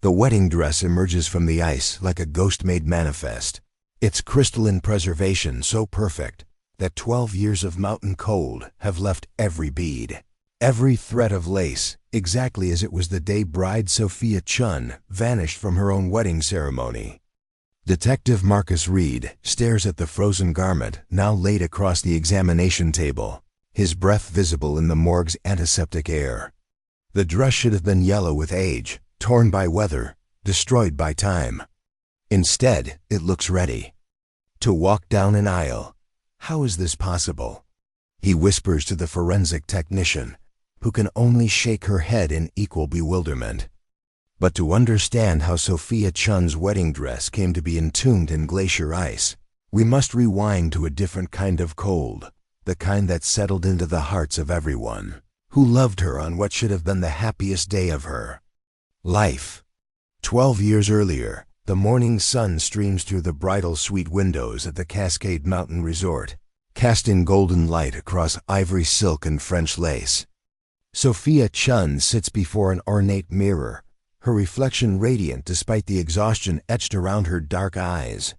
The wedding dress emerges from the ice like a ghost-made manifest, its crystalline preservation so perfect that 12 years of mountain cold have left every bead, every thread of lace, exactly as it was the day bride Sophia Chun vanished from her own wedding ceremony. Detective Marcus Reed stares at the frozen garment now laid across the examination table, his breath visible in the morgue's antiseptic air. The dress should have been yellow with age, torn by weather, destroyed by time. Instead, it looks ready to walk down an aisle. How is this possible? He whispers to the forensic technician, who can only shake her head in equal bewilderment. But to understand how Sophia Chun's wedding dress came to be entombed in glacier ice, we must rewind to a different kind of cold, the kind that settled into the hearts of everyone who loved her on what should have been the happiest day of her life. 12 years earlier, the morning sun streams through the bridal suite windows at the Cascade Mountain Resort, casting golden light across ivory silk and French lace. Sophia Chun sits before an ornate mirror, her reflection radiant despite the exhaustion etched around her dark eyes.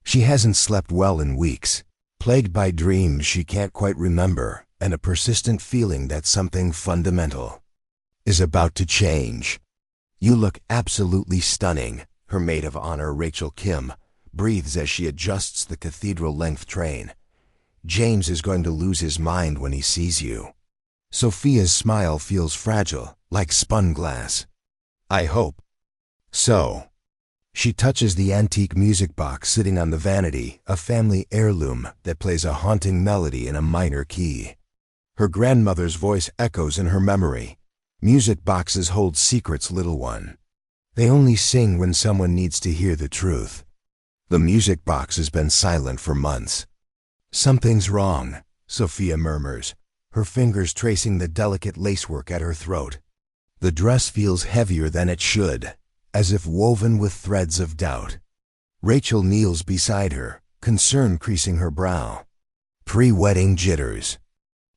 She hasn't slept well in weeks, plagued by dreams she can't quite remember and a persistent feeling that something fundamental is about to change. "You look absolutely stunning," her maid of honor, Rachel Kim, breathes as she adjusts the cathedral-length train. "James is going to lose his mind when he sees you." Sophia's smile feels fragile, like spun glass. "I hope so." She touches the antique music box sitting on the vanity, a family heirloom that plays a haunting melody in a minor key. Her grandmother's voice echoes in her memory. "Music boxes hold secrets, little one. They only sing when someone needs to hear the truth." The music box has been silent for months. "Something's wrong," Sophia murmurs, her fingers tracing the delicate lacework at her throat. The dress feels heavier than it should, as if woven with threads of doubt. Rachel kneels beside her, concern creasing her brow. "Pre-wedding jitters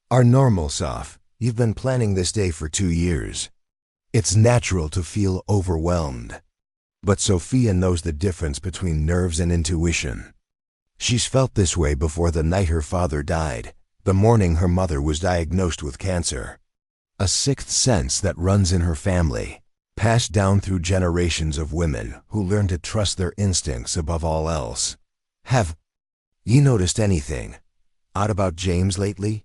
are normal, Soph. You've been planning this day for 2 years. It's natural to feel overwhelmed." But Sophia knows the difference between nerves and intuition. She's felt this way before the night her father died, the morning her mother was diagnosed with cancer. A sixth sense that runs in her family, passed down through generations of women who learn to trust their instincts above all else. "Have you noticed anything odd about James lately?"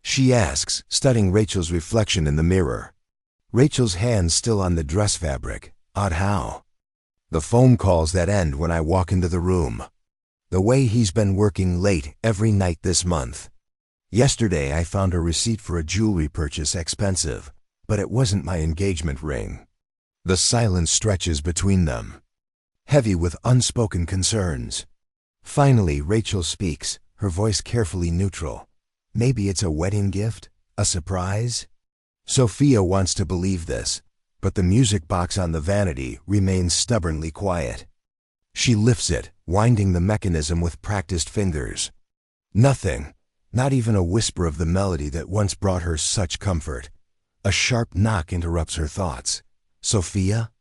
she asks, studying Rachel's reflection in the mirror. Rachel's hands still on the dress fabric. "Odd how?" "The phone calls that end when I walk into the room. The way he's been working late every night this month. Yesterday I found a receipt for a jewelry purchase expensive, but it wasn't my engagement ring." The silence stretches between them, heavy with unspoken concerns. Finally, Rachel speaks, her voice carefully neutral. "Maybe it's a wedding gift? A surprise?" Sophia wants to believe this, but the music box on the vanity remains stubbornly quiet. She lifts it, winding the mechanism with practiced fingers. Nothing, not even a whisper of the melody that once brought her such comfort. A sharp knock interrupts her thoughts. "Sophia?"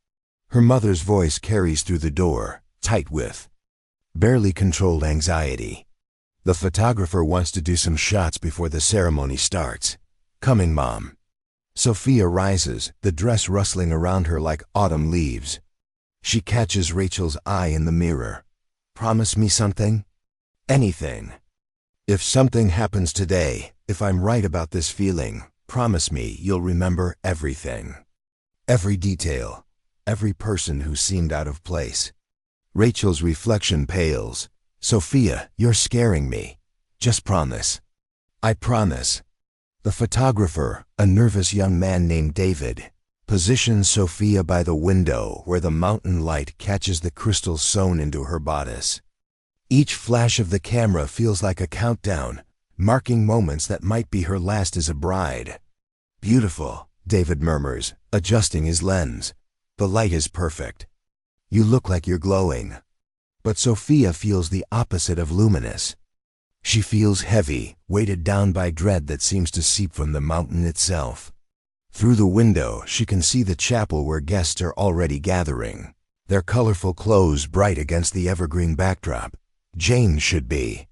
Her mother's voice carries through the door, tight with barely controlled anxiety. "The photographer wants to do some shots before the ceremony starts. Coming, Mom." Sophia rises, the dress rustling around her like autumn leaves. She catches Rachel's eye in the mirror. "Promise me something?" "Anything. If something happens today, if I'm right about this feeling, promise me you'll remember everything. Every detail, every person who seemed out of place." Rachel's reflection pales. "Sophia, you're scaring me. Just promise." "I promise." The photographer, a nervous young man named David, positions Sophia by the window where the mountain light catches the crystals sewn into her bodice. Each flash of the camera feels like a countdown, marking moments that might be her last as a bride. "Beautiful," David murmurs, adjusting his lens. "The light is perfect. You look like you're glowing." But Sophia feels the opposite of luminous. She feels heavy, weighted down by dread that seems to seep from the mountain itself. Through the window, she can see the chapel where guests are already gathering, their colorful clothes bright against the evergreen backdrop. James should be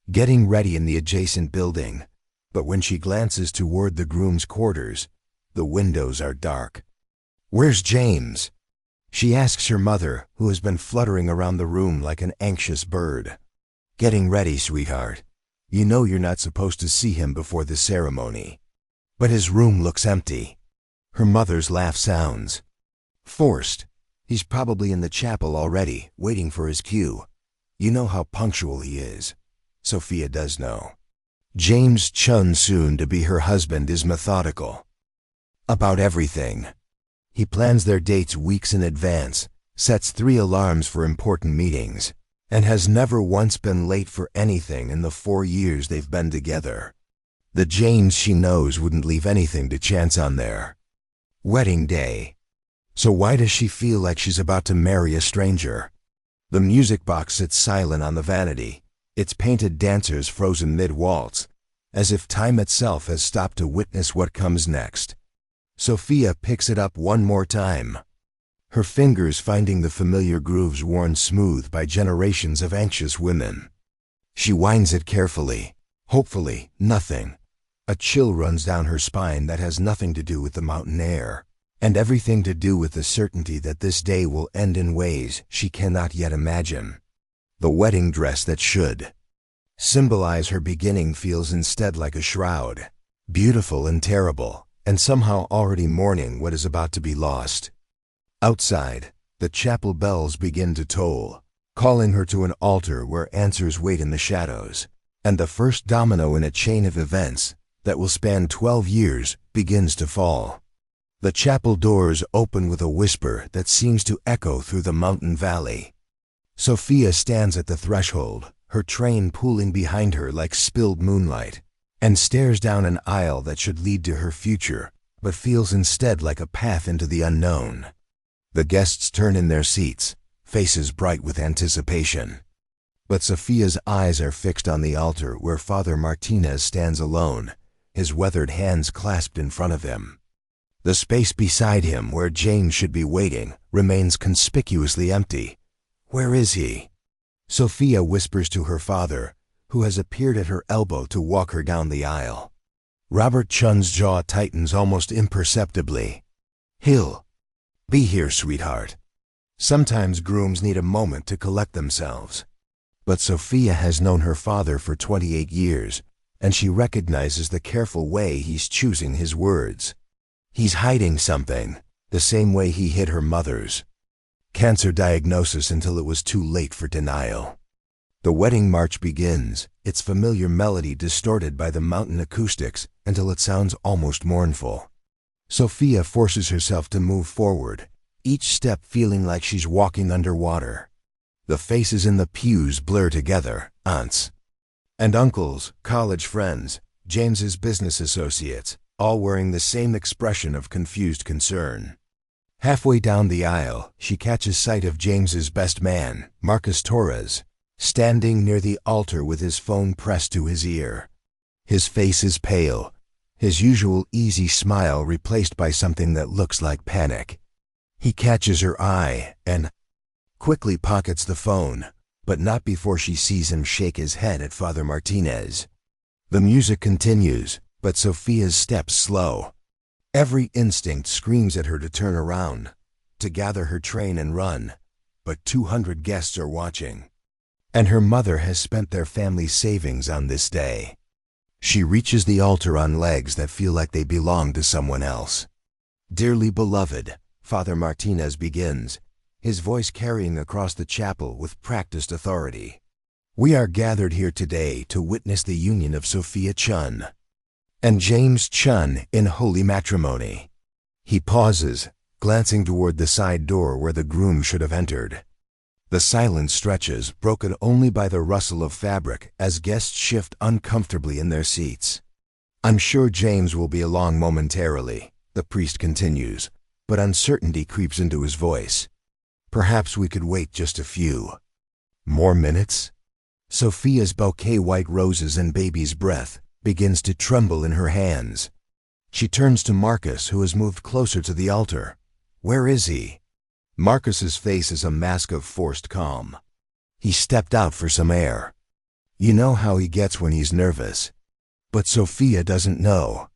getting ready in the adjacent building, but when she glances toward the groom's quarters, the windows are dark. "Where's James?" she asks her mother, who has been fluttering around the room like an anxious bird. "Getting ready, sweetheart. You know you're not supposed to see him before the ceremony." But his room looks empty. Her mother's laugh sounds forced. "He's probably in the chapel already, waiting for his cue. You know how punctual he is." Sophia does know. James Chun, soon to be her husband, is methodical about everything. He plans their dates weeks in advance, sets 3 alarms for important meetings, and has never once been late for anything in the 4 years they've been together. The James she knows wouldn't leave anything to chance on their wedding day. So why does she feel like she's about to marry a stranger? The music box sits silent on the vanity, its painted dancers frozen mid-waltz, as if time itself has stopped to witness what comes next. Sophia picks it up one more time, her fingers finding the familiar grooves worn smooth by generations of anxious women. She winds it carefully. Hopefully, nothing. A chill runs down her spine that has nothing to do with the mountain air, and everything to do with the certainty that this day will end in ways she cannot yet imagine. The wedding dress that should symbolize her beginning feels instead like a shroud, beautiful and terrible, and somehow already mourning what is about to be lost. Outside, the chapel bells begin to toll, calling her to an altar where answers wait in the shadows, and the first domino in a chain of events that will span 12 years begins to fall. The chapel doors open with a whisper that seems to echo through the mountain valley. Sophia stands at the threshold, her train pooling behind her like spilled moonlight, and stares down an aisle that should lead to her future, but feels instead like a path into the unknown. The guests turn in their seats, faces bright with anticipation. But Sophia's eyes are fixed on the altar where Father Martinez stands alone, his weathered hands clasped in front of him. The space beside him, where James should be waiting, remains conspicuously empty. "Where is he?" Sophia whispers to her father, who has appeared at her elbow to walk her down the aisle. Robert Chun's jaw tightens almost imperceptibly. "He'll be here, sweetheart." Sometimes grooms need a moment to collect themselves. But Sophia has known her father for 28 years, and she recognizes the careful way he's choosing his words. He's hiding something, the same way he hid her mother's cancer diagnosis until it was too late for denial. The wedding march begins, its familiar melody distorted by the mountain acoustics until it sounds almost mournful. Sophia forces herself to move forward, each step feeling like she's walking underwater. The faces in the pews blur together, aunts and uncles, college friends, James's business associates, all wearing the same expression of confused concern. Halfway down the aisle, she catches sight of James's best man, Marcus Torres, standing near the altar with his phone pressed to his ear. His face is pale, his usual easy smile replaced by something that looks like panic. He catches her eye and quickly pockets the phone, but not before she sees him shake his head at Father Martinez. The music continues, but Sophia's steps slow. Every instinct screams at her to turn around, to gather her train and run, but 200 guests are watching, and her mother has spent their family's savings on this day. She reaches the altar on legs that feel like they belong to someone else. "Dearly beloved," Father Martinez begins, his voice carrying across the chapel with practiced authority. "We are gathered here today to witness the union of Sophia Chun and James Chun in holy matrimony." He pauses, glancing toward the side door where the groom should have entered. The silence stretches, broken only by the rustle of fabric as guests shift uncomfortably in their seats. "I'm sure James will be along momentarily," the priest continues, but uncertainty creeps into his voice. "Perhaps we could wait just a few more minutes?" Sophia's bouquet white roses and baby's breath begins to tremble in her hands. She turns to Marcus, who has moved closer to the altar. Where is he? Marcus's face is a mask of forced calm. He stepped out for some air. You know how he gets when he's nervous. But Sophia doesn't know.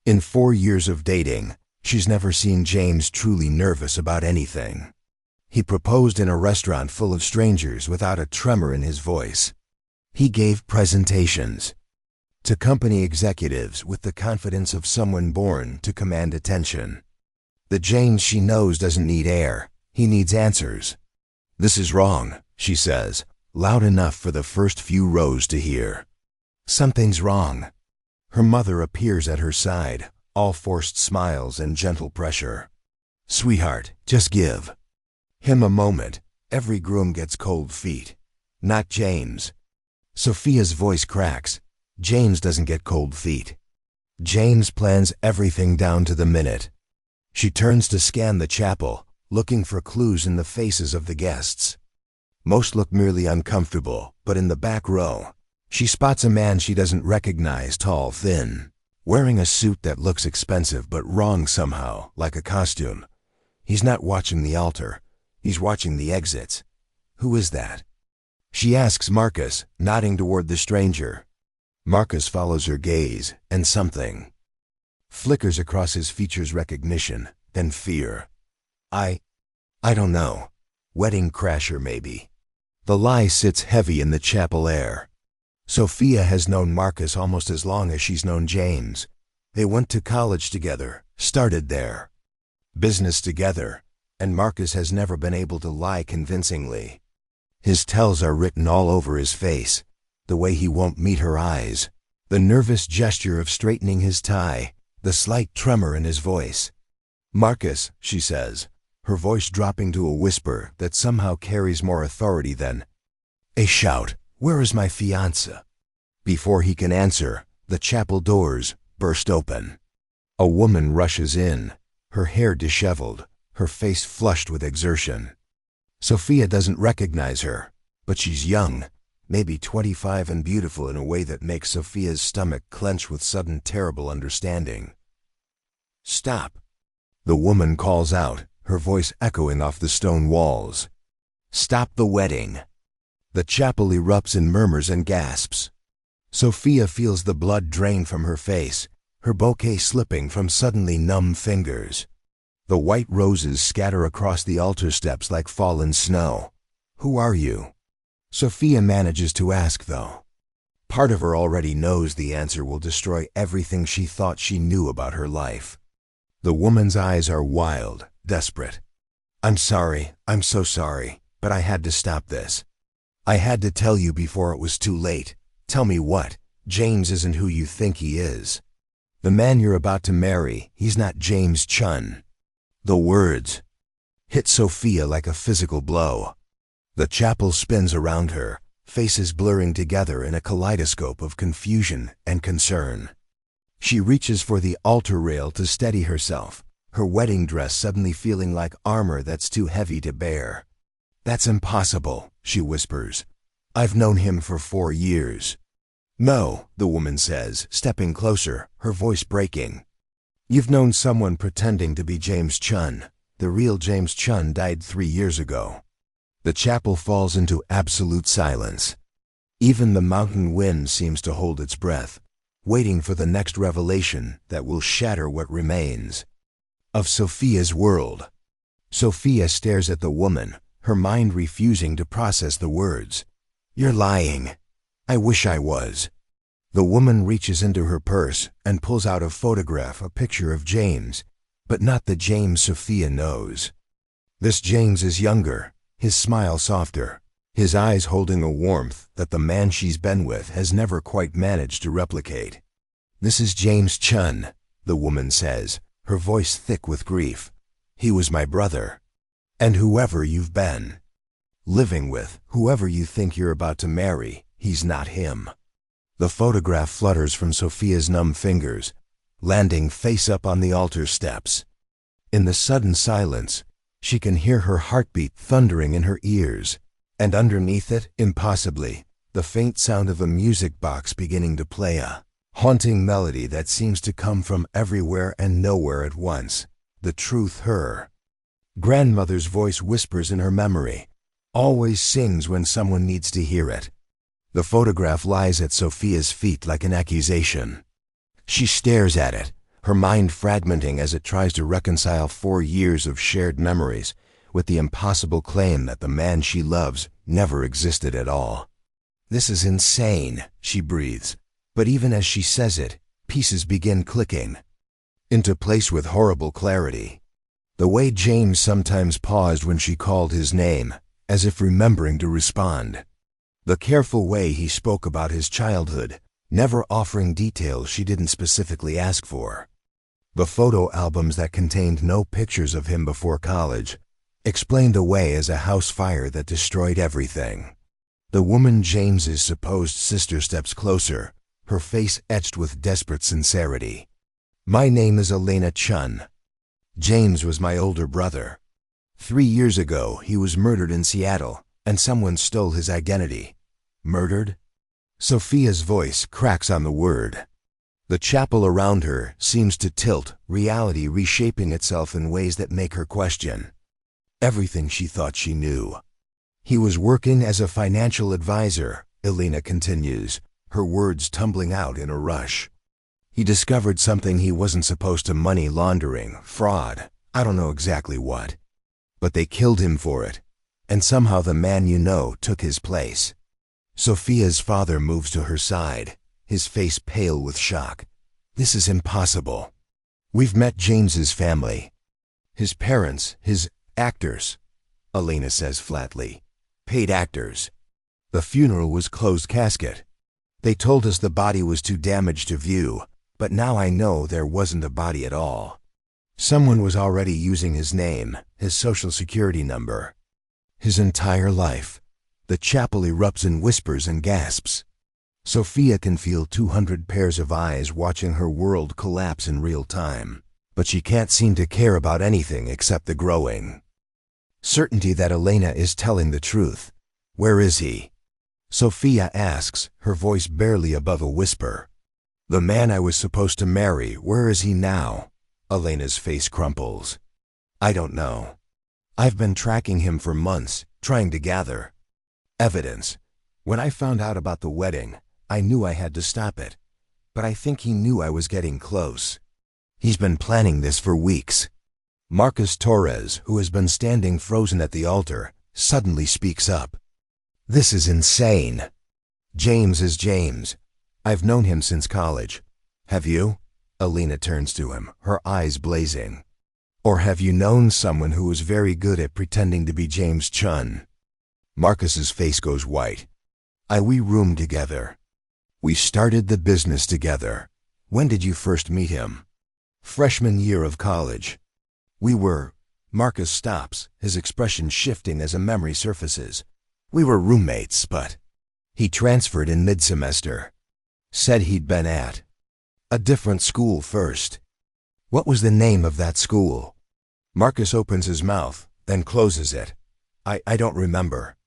In 4 years of dating, she's never seen James truly nervous about anything. He proposed in a restaurant full of strangers without a tremor in his voice. He gave presentations to company executives with the confidence of someone born to command attention. The James she knows doesn't need air, he needs answers. This is wrong, she says, loud enough for the first few rows to hear. Something's wrong. Her mother appears at her side, all forced smiles and gentle pressure. Sweetheart, just give him a moment. Every groom gets cold feet. Not James. Sophia's voice cracks. James doesn't get cold feet. James plans everything down to the minute. She turns to scan the chapel, looking for clues in the faces of the guests. Most look merely uncomfortable, but in the back row, she spots a man she doesn't recognize, tall, thin, wearing a suit that looks expensive but wrong somehow, like a costume. He's not watching the altar. He's watching the exits. Who is that? She asks Marcus, nodding toward the stranger. Marcus follows her gaze, and something flickers across his features: recognition, then fear. I don't know. Wedding crasher, maybe. The lie sits heavy in the chapel air. Sophia has known Marcus almost as long as she's known James. They went to college together, started there, business together, and Marcus has never been able to lie convincingly. His tells are written all over his face. The way he won't meet her eyes, the nervous gesture of straightening his tie, the slight tremor in his voice. Marcus, she says, her voice dropping to a whisper that somehow carries more authority than a shout. Where is my fiancé? Before he can answer, the chapel doors burst open. A woman rushes in, her hair disheveled, her face flushed with exertion. Sophia doesn't recognize her, but she's young, maybe 25, and beautiful in a way that makes Sophia's stomach clench with sudden terrible understanding. Stop! The woman calls out, her voice echoing off the stone walls. Stop the wedding! The chapel erupts in murmurs and gasps. Sophia feels the blood drain from her face, her bouquet slipping from suddenly numb fingers. The white roses scatter across the altar steps like fallen snow. Who are you? Sophia manages to ask, though. Part of her already knows the answer will destroy everything she thought she knew about her life. The woman's eyes are wild, desperate. I'm sorry, I'm so sorry, but I had to stop this. I had to tell you before it was too late. Tell me what? James isn't who you think he is. The man you're about to marry, he's not James Chun. The words hit Sophia like a physical blow. The chapel spins around her, faces blurring together in a kaleidoscope of confusion and concern. She reaches for the altar rail to steady herself, her wedding dress suddenly feeling like armor that's too heavy to bear. That's impossible, she whispers. I've known him for 4 years. No, the woman says, stepping closer, her voice breaking. You've known someone pretending to be James Chun. The real James Chun died 3 years ago. The chapel falls into absolute silence. Even the mountain wind seems to hold its breath, waiting for the next revelation that will shatter what remains of Sophia's world. Sophia stares at the woman, her mind refusing to process the words. You're lying. I wish I was. The woman reaches into her purse and pulls out a photograph, a picture of James, but not the James Sophia knows. This James is younger, his smile softer, his eyes holding a warmth that the man she's been with has never quite managed to replicate. This is James Chun, the woman says, her voice thick with grief. He was my brother. And whoever you've been living with, whoever you think you're about to marry, he's not him. The photograph flutters from Sophia's numb fingers, landing face up on the altar steps. In the sudden silence, she can hear her heartbeat thundering in her ears, and underneath it, impossibly, the faint sound of a music box beginning to play a Haunting melody that seems to come from everywhere and nowhere at once. The truth her grandmother's voice whispers in her memory, always sings when someone needs to hear it. The photograph lies at Sophia's feet like an accusation. She stares at it, her mind fragmenting as it tries to reconcile 4 years of shared memories with the impossible claim that the man she loves never existed at all. "This is insane," she breathes, but even as she says it, pieces begin clicking into place with horrible clarity. The way James sometimes paused when she called his name, as if remembering to respond. The careful way he spoke about his childhood, never offering details she didn't specifically ask for. The photo albums that contained no pictures of him before college explained away as a house fire that destroyed everything. The woman James's supposed sister steps closer, her face etched with desperate sincerity. "My name is Elena Chun. James was my older brother. 3 years ago, he was murdered in Seattle, and someone stole his identity." "Murdered?" Sophia's voice cracks on the word. The chapel around her seems to tilt, reality reshaping itself in ways that make her question everything she thought she knew. "He was working as a financial advisor," Elena continues, her words tumbling out in a rush. "He discovered something he wasn't supposed to: money laundering, fraud, I don't know exactly what. But they killed him for it, and somehow the man you know took his place." Sophia's father moves to her side, his face pale with shock. "This is impossible. We've met James's family. His parents, his actors," Elena says flatly. "Paid actors. The funeral was closed casket. They told us the body was too damaged to view, but now I know there wasn't a body at all. Someone was already using his name, his social security number. His entire life." The chapel erupts in whispers and gasps. Sophia can feel 200 pairs of eyes watching her world collapse in real time, but she can't seem to care about anything except the growing certainty that Elena is telling the truth. "Where is he?" Sophia asks, her voice barely above a whisper. "The man I was supposed to marry, where is he now?" Elena's face crumples. "I don't know. I've been tracking him for months, trying to gather evidence. When I found out about the wedding, I knew I had to stop it. But I think he knew I was getting close. He's been planning this for weeks." Marcus Torres, who has been standing frozen at the altar, suddenly speaks up. "This is insane. James is James. I've known him since college. Have you?" Elena turns to him, her eyes blazing. "Or have you known someone who was very good at pretending to be James Chun?" Marcus's face goes white. We roomed together. We started the business together." "When did you first meet him?" "Freshman year of college. We were—" Marcus stops, his expression shifting as a memory surfaces. "We were roommates, but he transferred in mid-semester. Said he'd been at a different school first." "What was the name of that school?" Marcus opens his mouth, then closes it. I don't remember."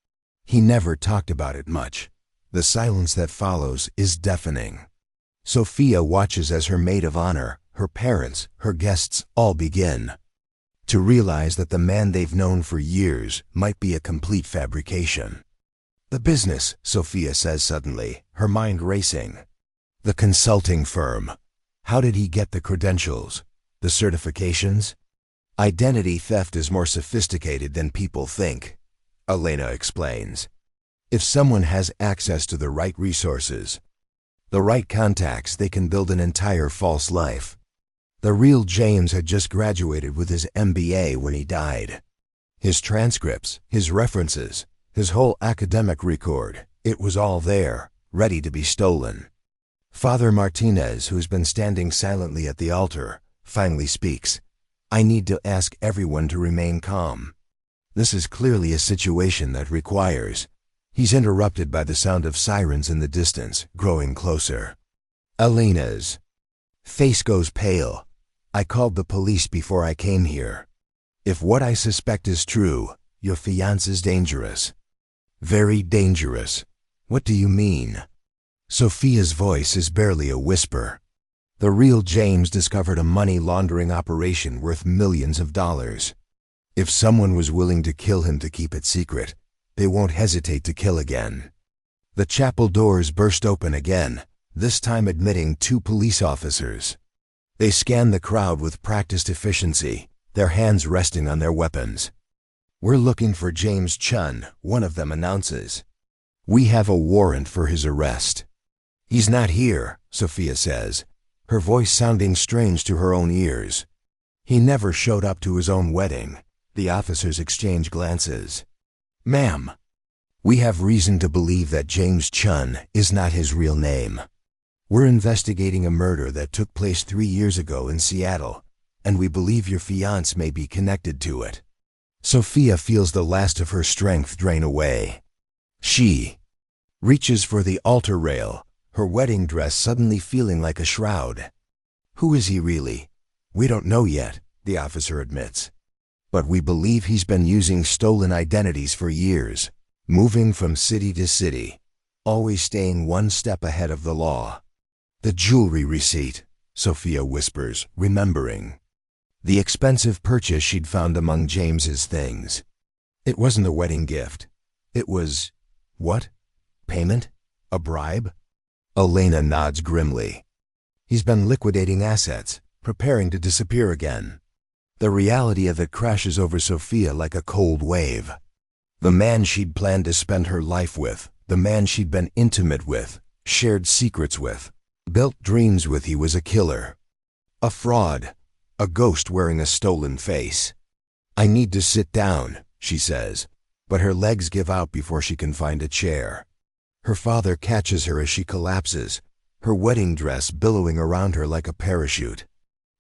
He never talked about it much. The silence that follows is deafening. Sophia watches as her maid of honor, her parents, her guests all begin to realize that the man they've known for years might be a complete fabrication. "The business," Sophia says suddenly, her mind racing. "The consulting firm. How did he get the credentials? The certifications?" "Identity theft is more sophisticated than people think," Elena explains. "If someone has access to the right resources, the right contacts, they can build an entire false life. The real James had just graduated with his MBA when he died. His transcripts, his references, his whole academic record, it was all there, ready to be stolen." Father Martinez, who's been standing silently at the altar, finally speaks. "I need to ask everyone to remain calm. This is clearly a situation that requires—" He's interrupted by the sound of sirens in the distance, growing closer. Elena's face goes pale. "I called the police before I came here. If what I suspect is true, your fiancé's dangerous. Very dangerous." "What do you mean?" Sophia's voice is barely a whisper. The real James discovered a money laundering operation worth millions of dollars. If someone was willing to kill him to keep it secret, they won't hesitate to kill again. The chapel doors burst open again, this time admitting 2 police officers. They scan the crowd with practiced efficiency, their hands resting on their weapons. "We're looking for James Chun," one of them announces. "We have a warrant for his arrest." "He's not here," Sophia says, her voice sounding strange to her own ears. "He never showed up to his own wedding." The officers exchange glances. "Ma'am, we have reason to believe that James Chun is not his real name. We're investigating a murder that took place 3 years ago in Seattle, and we believe your fiancé may be connected to it." Sophia feels the last of her strength drain away. She reaches for the altar rail, her wedding dress suddenly feeling like a shroud. "Who is he really?" "We don't know yet," the officer admits. "But we believe he's been using stolen identities for years, moving from city to city, always staying one step ahead of the law." "The jewelry receipt," Sophia whispers, remembering. The expensive purchase she'd found among James's things. It wasn't a wedding gift. It was, what? Payment? A bribe? Elena nods grimly. "He's been liquidating assets, preparing to disappear again." The reality of it crashes over Sophia like a cold wave. The man she'd planned to spend her life with, the man she'd been intimate with, shared secrets with, built dreams with, he was a killer. A fraud. A ghost wearing a stolen face. "I need to sit down," she says, but her legs give out before she can find a chair. Her father catches her as she collapses, her wedding dress billowing around her like a parachute.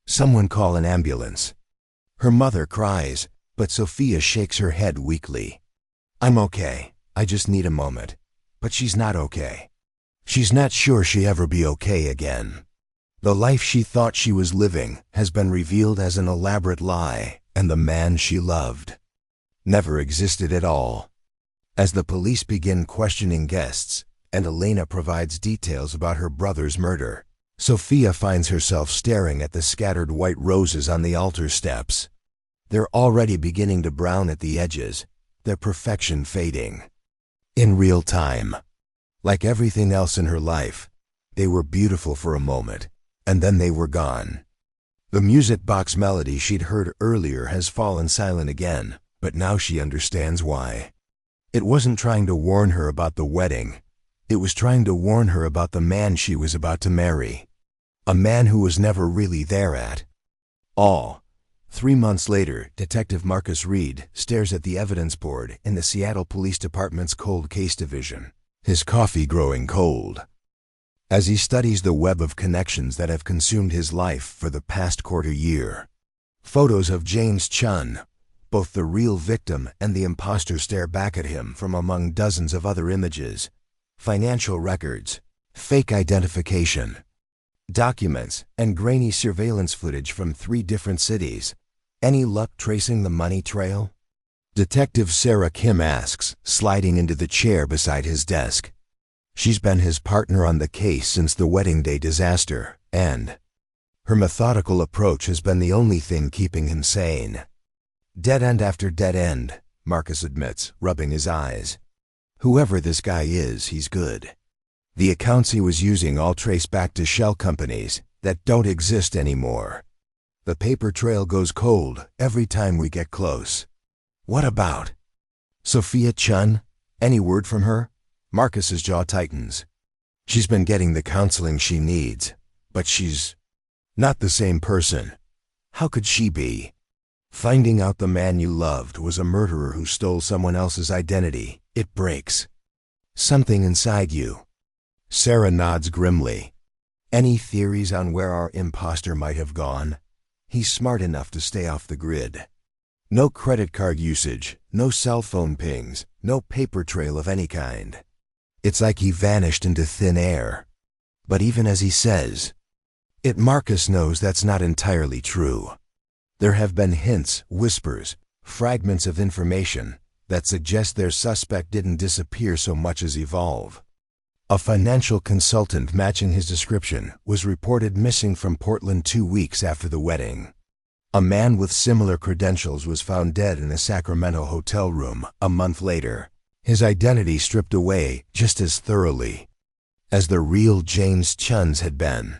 "Someone call an ambulance." Her mother cries, but Sophia shakes her head weakly. "I'm okay. I just need a moment." But she's not okay. She's not sure she'll ever be okay again. The life she thought she was living has been revealed as an elaborate lie, and the man she loved never existed at all. As the police begin questioning guests, and Elena provides details about her brother's murder, Sophia finds herself staring at the scattered white roses on the altar steps. They're already beginning to brown at the edges, their perfection fading. In real time. Like everything else in her life, they were beautiful for a moment, and then they were gone. The music box melody she'd heard earlier has fallen silent again, but now she understands why. It wasn't trying to warn her about the wedding. It was trying to warn her about the man she was about to marry. A man who was never really there at all. 3 months later, Detective Marcus Reed stares at the evidence board in the Seattle Police Department's Cold Case Division, his coffee growing cold. As he studies the web of connections that have consumed his life for the past quarter year, photos of James Chun, both the real victim and the imposter, stare back at him from among dozens of other images, financial records, fake identification, documents, and grainy surveillance footage from 3 different cities. Any luck tracing the money trail? Detective Sarah Kim asks, sliding into the chair beside his desk. She's been his partner on the case since the wedding day disaster, and her methodical approach has been the only thing keeping him sane. Dead end after dead end, Marcus admits, rubbing his eyes. Whoever this guy is, he's good. The accounts he was using all trace back to shell companies that don't exist anymore. The paper trail goes cold every time we get close. What about Sophia Chun? Any word from her? Marcus's jaw tightens. She's been getting the counseling she needs, but she's not the same person. How could she be? Finding out the man you loved was a murderer who stole someone else's identity, it breaks something inside you. Sarah nods grimly. Any theories on where our imposter might have gone? He's smart enough to stay off the grid. No credit card usage, no cell phone pings, no paper trail of any kind. It's like he vanished into thin air. But even as he says it, Marcus knows that's not entirely true. There have been hints, whispers, fragments of information that suggest their suspect didn't disappear so much as evolve. A financial consultant matching his description was reported missing from Portland 2 weeks after the wedding. A man with similar credentials was found dead in a Sacramento hotel room a month later, his identity stripped away just as thoroughly as the real James Chun's had been.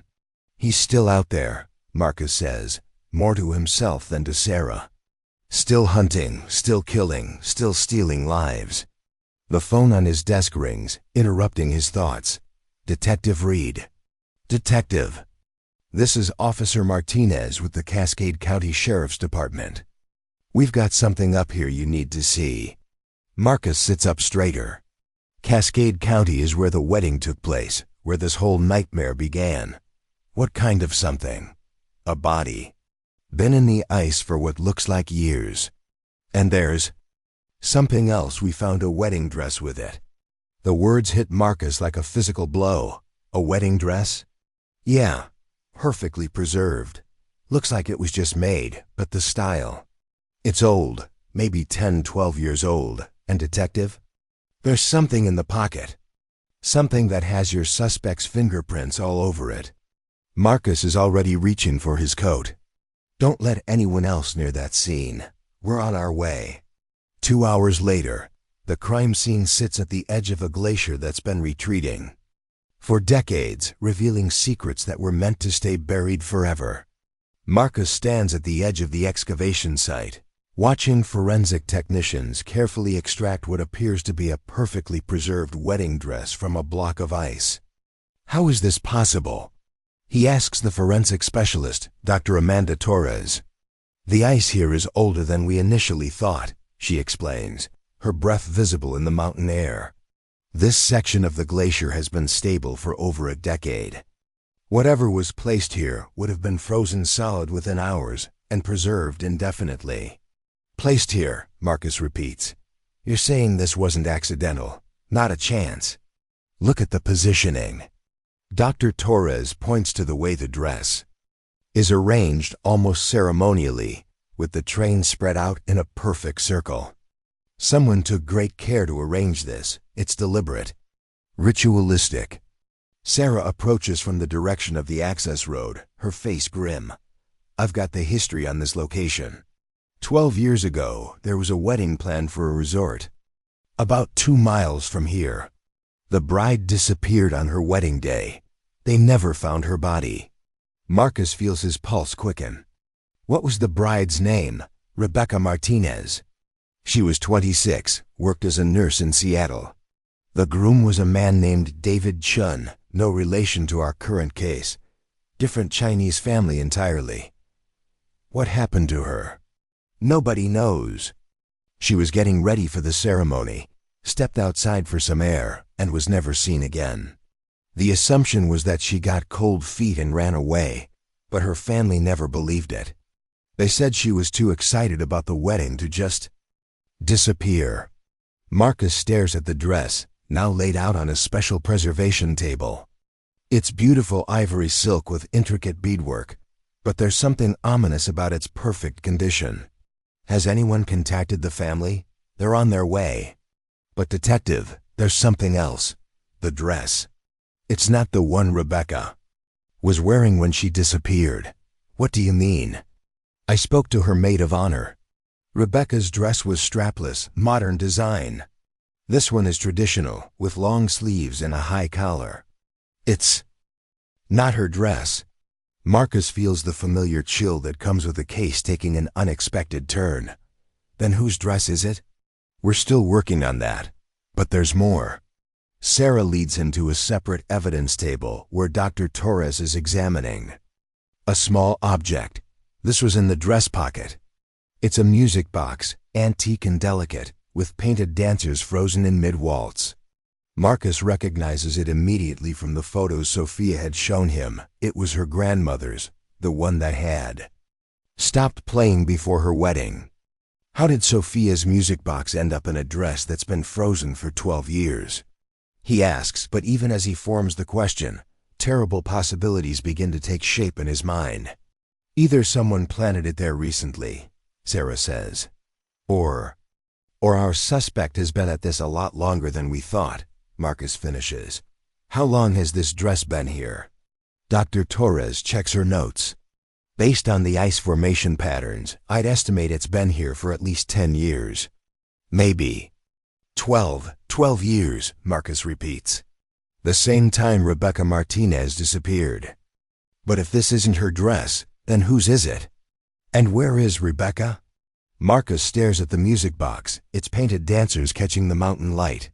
He's still out there, Marcus says, more to himself than to Sarah. Still hunting, still killing, still stealing lives. The phone on his desk rings, interrupting his thoughts. Detective Reed. Detective. This is Officer Martinez with the Cascade County Sheriff's Department. We've got something up here you need to see. Marcus sits up straighter. Cascade County is where the wedding took place, where this whole nightmare began. What kind of something? A body. Been in the ice for what looks like years. And there's something else. We found a wedding dress with it. The words hit Marcus like a physical blow. A wedding dress? Yeah, perfectly preserved. Looks like it was just made, but the style. It's old, maybe 10, 12 years old. And detective? There's something in the pocket. Something that has your suspect's fingerprints all over it. Marcus is already reaching for his coat. Don't let anyone else near that scene. We're on our way. 2 hours later, the crime scene sits at the edge of a glacier that's been retreating for decades, revealing secrets that were meant to stay buried forever. Marcus stands at the edge of the excavation site, watching forensic technicians carefully extract what appears to be a perfectly preserved wedding dress from a block of ice. How is this possible? He asks the forensic specialist, Dr. Amanda Torres. The ice here is older than we initially thought, she explains, her breath visible in the mountain air. This section of the glacier has been stable for over a decade. Whatever was placed here would have been frozen solid within hours and preserved indefinitely. Placed here, Marcus repeats. You're saying this wasn't accidental? Not a chance. Look at the positioning. Dr. Torres points to the way the dress is arranged almost ceremonially, with the train spread out in a perfect circle. Someone took great care to arrange this. It's deliberate, ritualistic. Sarah approaches from the direction of the access road, her face grim. I've got the history on this location. 12 years ago, there was a wedding planned for a resort about 2 miles from here. The bride disappeared on her wedding day. They never found her body. Marcus feels his pulse quicken. What was the bride's name? Rebecca Martinez. She was 26, worked as a nurse in Seattle. The groom was a man named David Chun, no relation to our current case. Different Chinese family entirely. What happened to her? Nobody knows. She was getting ready for the ceremony, stepped outside for some air, and was never seen again. The assumption was that she got cold feet and ran away, but her family never believed it. They said she was too excited about the wedding to just disappear. Marcus stares at the dress, now laid out on a special preservation table. It's beautiful ivory silk with intricate beadwork, but there's something ominous about its perfect condition. Has anyone contacted the family? They're on their way. But detective, there's something else. The dress. It's not the one Rebecca was wearing when she disappeared. What do you mean? I spoke to her maid of honor. Rebecca's dress was strapless, modern design. This one is traditional, with long sleeves and a high collar. It's not her dress. Marcus feels the familiar chill that comes with the case taking an unexpected turn. Then whose dress is it? We're still working on that. But there's more. Sarah leads him to a separate evidence table where Dr. Torres is examining a small object. This was in the dress pocket. It's a music box, antique and delicate, with painted dancers frozen in mid-waltz. Marcus recognizes it immediately from the photos Sophia had shown him. It was her grandmother's, the one that had stopped playing before her wedding. How did Sophia's music box end up in a dress that's been frozen for 12 years? He asks, but even as he forms the question, terrible possibilities begin to take shape in his mind. Either someone planted it there recently, Sarah says, or our suspect has been at this a lot longer than we thought, Marcus finishes. How long has this dress been here? Dr. Torres checks her notes. Based on the ice formation patterns, I'd estimate it's been here for at least 10 years. Maybe. 12 years, Marcus repeats. The same time Rebecca Martinez disappeared. But if this isn't her dress, then whose is it? And where is Rebecca? Marcus stares at the music box, its painted dancers catching the mountain light.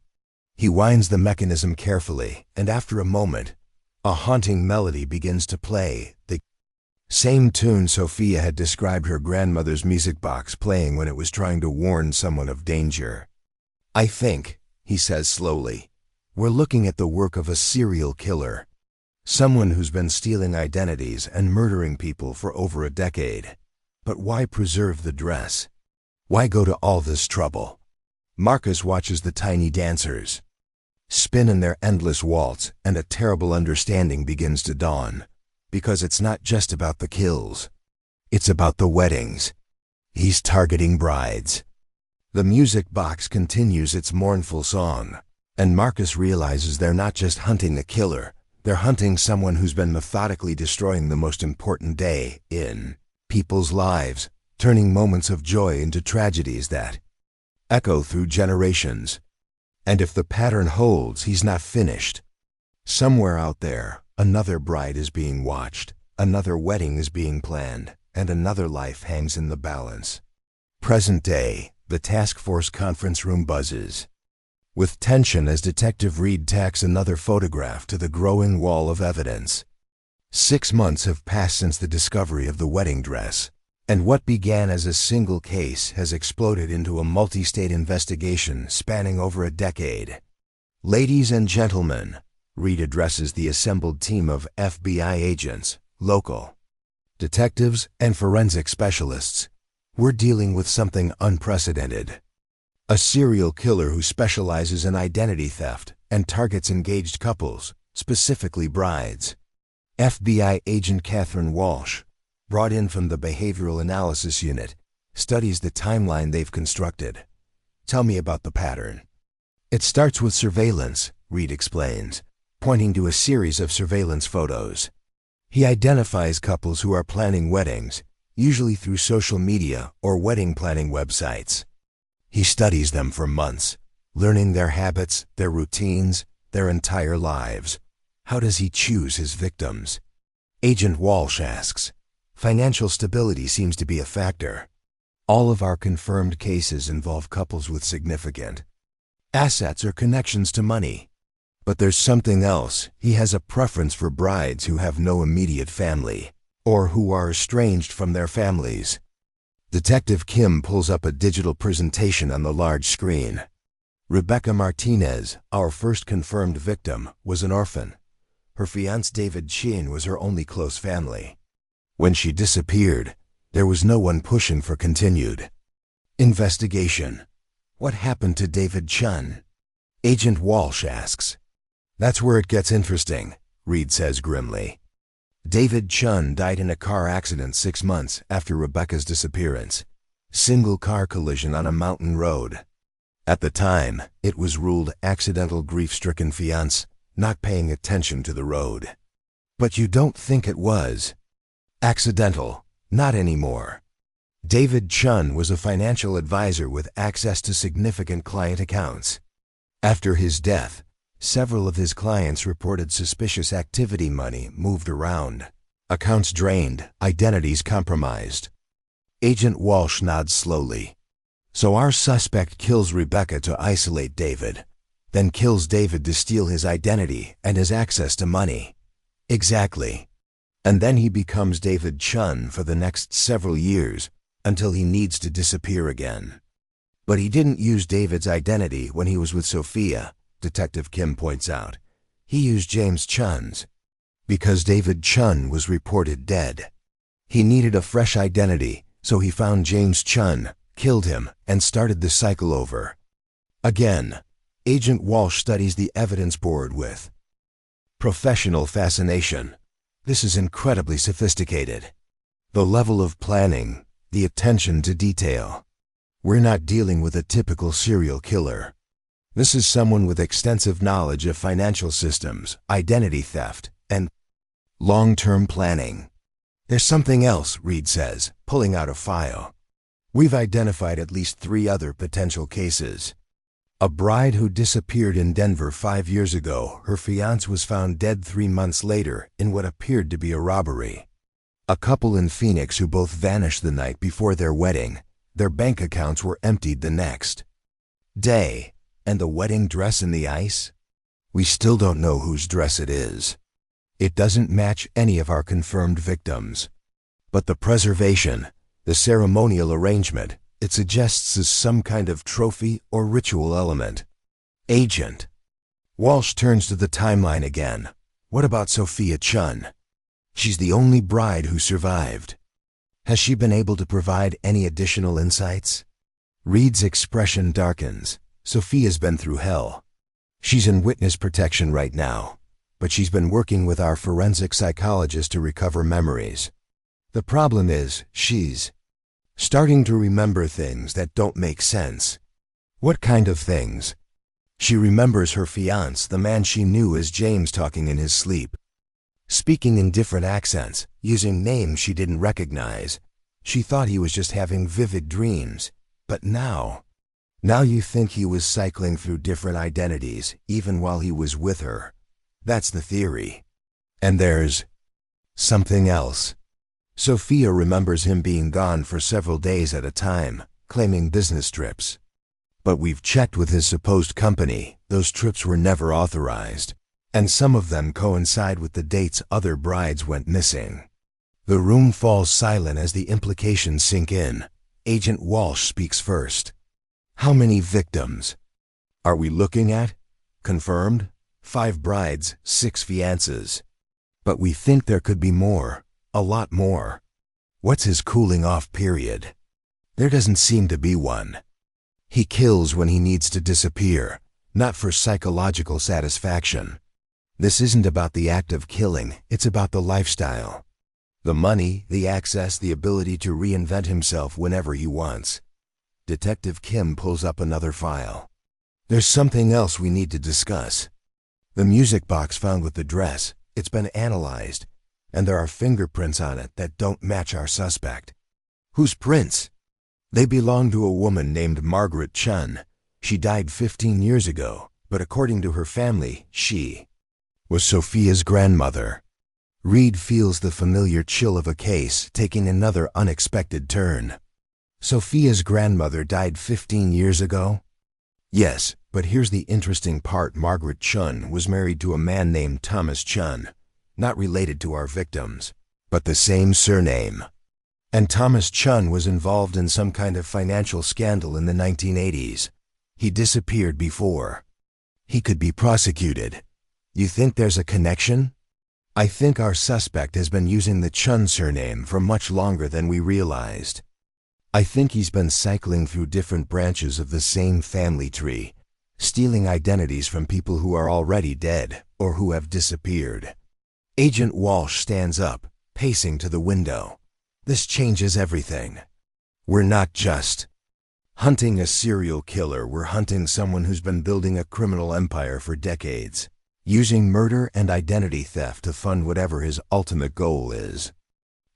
He winds the mechanism carefully, and after a moment, a haunting melody begins to play, the same tune Sophia had described her grandmother's music box playing when it was trying to warn someone of danger. I think, he says slowly, we're looking at the work of a serial killer. Someone who's been stealing identities and murdering people for over a decade. But why preserve the dress? Why go to all this trouble? Marcus watches the tiny dancers spin in their endless waltz, and a terrible understanding begins to dawn. Because it's not just about the kills. It's about the weddings. He's targeting brides. The music box continues its mournful song, and Marcus realizes they're not just hunting a killer, they're hunting someone who's been methodically destroying the most important day in people's lives, turning moments of joy into tragedies that echo through generations. And if the pattern holds, he's not finished. Somewhere out there, another bride is being watched, another wedding is being planned, and another life hangs in the balance. Present day, the task force conference room buzzes with tension as Detective Reed tacks another photograph to the growing wall of evidence. 6 months have passed since the discovery of the wedding dress, and what began as a single case has exploded into a multi-state investigation spanning over a decade. Ladies and gentlemen, Reed addresses the assembled team of FBI agents, local detectives, and forensic specialists. We're dealing with something unprecedented. A serial killer who specializes in identity theft and targets engaged couples, specifically brides. FBI agent Catherine Walsh, brought in from the Behavioral Analysis Unit, studies the timeline they've constructed. Tell me about the pattern. It starts with surveillance, Reed explains, pointing to a series of surveillance photos. He identifies couples who are planning weddings, usually through social media or wedding planning websites. He studies them for months, learning their habits, their routines, their entire lives. How does he choose his victims? Agent Walsh asks. Financial stability seems to be a factor. All of our confirmed cases involve couples with significant assets or connections to money. But there's something else. He has a preference for brides who have no immediate family, or who are estranged from their families. Detective Kim pulls up a digital presentation on the large screen. Rebecca Martinez, our first confirmed victim, was an orphan. Her fiancé David Sheen was her only close family. When she disappeared, there was no one pushing for continued investigation. What happened to David Chun? Agent Walsh asks. That's where it gets interesting, Reed says grimly. David Chun died in a car accident 6 months after Rebecca's disappearance. Single car collision on a mountain road. At the time, it was ruled accidental grief-stricken fiancé, not paying attention to the road. But you don't think it was accidental? Not anymore. David Chun was a financial advisor with access to significant client accounts. After his death, several of his clients reported suspicious activity, money moved around, accounts drained, identities compromised. Agent Walsh nods slowly. So our suspect kills Rebecca to isolate David, then kills David to steal his identity and his access to money. Exactly. And then he becomes David Chun for the next several years, until he needs to disappear again. But he didn't use David's identity when he was with Sophia, Detective Kim points out. He used James Chun's. Because David Chun was reported dead. He needed a fresh identity, so he found James Chun, killed him, and started the cycle over. Again, Agent Walsh studies the evidence board with professional fascination. This is incredibly sophisticated. The level of planning, the attention to detail. We're not dealing with a typical serial killer. This is someone with extensive knowledge of financial systems, identity theft, and long-term planning. There's something else, Reed says, pulling out a file. We've identified at least 3 other potential cases. A bride who disappeared in Denver 5 years ago. Her fiancé was found dead 3 months later in what appeared to be a robbery. A couple in Phoenix who both vanished the night before their wedding. Their bank accounts were emptied the next day. And the wedding dress in the ice? We still don't know whose dress it is. It doesn't match any of our confirmed victims. But the preservation, the ceremonial arrangement, it suggests is some kind of trophy or ritual element. Agent Walsh turns to the timeline again. What about Sophia Chun? She's the only bride who survived. Has she been able to provide any additional insights? Reed's expression darkens. Sophia's been through hell. She's in witness protection right now, but she's been working with our forensic psychologist to recover memories. The problem is, she's starting to remember things that don't make sense. What kind of things? She remembers her fiancé, the man she knew as James, talking in his sleep, speaking in different accents, using names she didn't recognize. She thought he was just having vivid dreams, but now you think he was cycling through different identities, even while he was with her. That's the theory. And there's something else. Sophia remembers him being gone for several days at a time, claiming business trips. But we've checked with his supposed company. Those trips were never authorized, and some of them coincide with the dates other brides went missing. The room falls silent as the implications sink in. Agent Walsh speaks first. How many victims are we looking at? Confirmed? 5 brides, 6 fiancés. But we think there could be more, a lot more. What's his cooling off period? There doesn't seem to be one. He kills when he needs to disappear, not for psychological satisfaction. This isn't about the act of killing, it's about the lifestyle. The money, the access, the ability to reinvent himself whenever he wants. Detective Kim pulls up another file. There's something else we need to discuss. The music box found with the dress, it's been analyzed, and there are fingerprints on it that don't match our suspect. Whose prints? They belong to a woman named Margaret Chun. She died 15 years ago, but according to her family, she was Sophia's grandmother. Reed feels the familiar chill of a case taking another unexpected turn. Sophia's grandmother died 15 years ago? Yes, but here's the interesting part. Margaret Chun was married to a man named Thomas Chun, not related to our victims, but the same surname. And Thomas Chun was involved in some kind of financial scandal in the 1980s. He disappeared before. He could be prosecuted. You think there's a connection? I think our suspect has been using the Chun surname for much longer than we realized. I think he's been cycling through different branches of the same family tree, stealing identities from people who are already dead or who have disappeared. Agent Walsh stands up, pacing to the window. This changes everything. We're not just hunting a serial killer, we're hunting someone who's been building a criminal empire for decades, using murder and identity theft to fund whatever his ultimate goal is.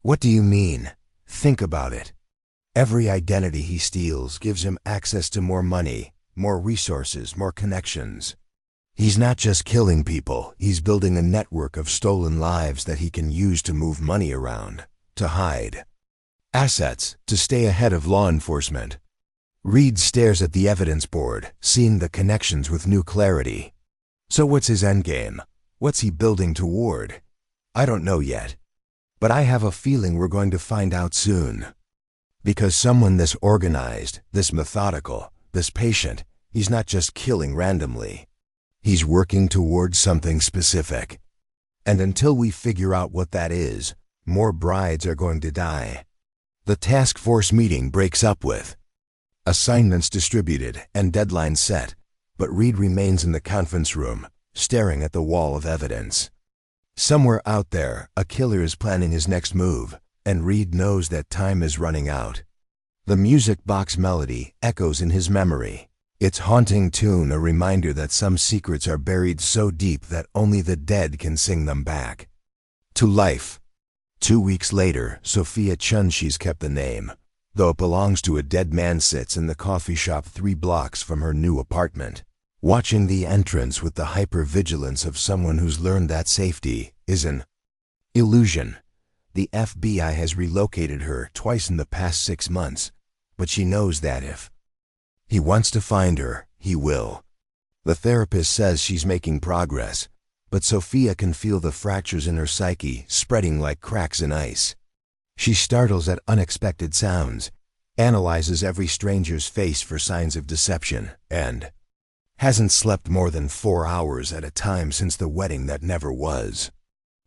What do you mean? Think about it. Every identity he steals gives him access to more money, more resources, more connections. He's not just killing people, he's building a network of stolen lives that he can use to move money around, to hide assets, to stay ahead of law enforcement. Reed stares at the evidence board, seeing the connections with new clarity. So what's his endgame? What's he building toward? I don't know yet. But I have a feeling we're going to find out soon. Because someone this organized, this methodical, this patient, he's not just killing randomly. He's working towards something specific. And until we figure out what that is, more brides are going to die. The task force meeting breaks up with assignments distributed and deadlines set, but Reed remains in the conference room, staring at the wall of evidence. Somewhere out there, a killer is planning his next move, and Reed knows that time is running out. The music box melody echoes in his memory. Its haunting tune a reminder that some secrets are buried so deep that only the dead can sing them back to life. 2 weeks later, Sophia Chun, she's kept the name, though it belongs to a dead man, sits in the coffee shop 3 blocks from her new apartment, watching the entrance with the hyper-vigilance of someone who's learned that safety is an illusion. The FBI has relocated her twice in the past 6 months, but she knows that if he wants to find her, he will. The therapist says she's making progress, but Sophia can feel the fractures in her psyche spreading like cracks in ice. She startles at unexpected sounds, analyzes every stranger's face for signs of deception, and hasn't slept more than 4 hours at a time since the wedding that never was.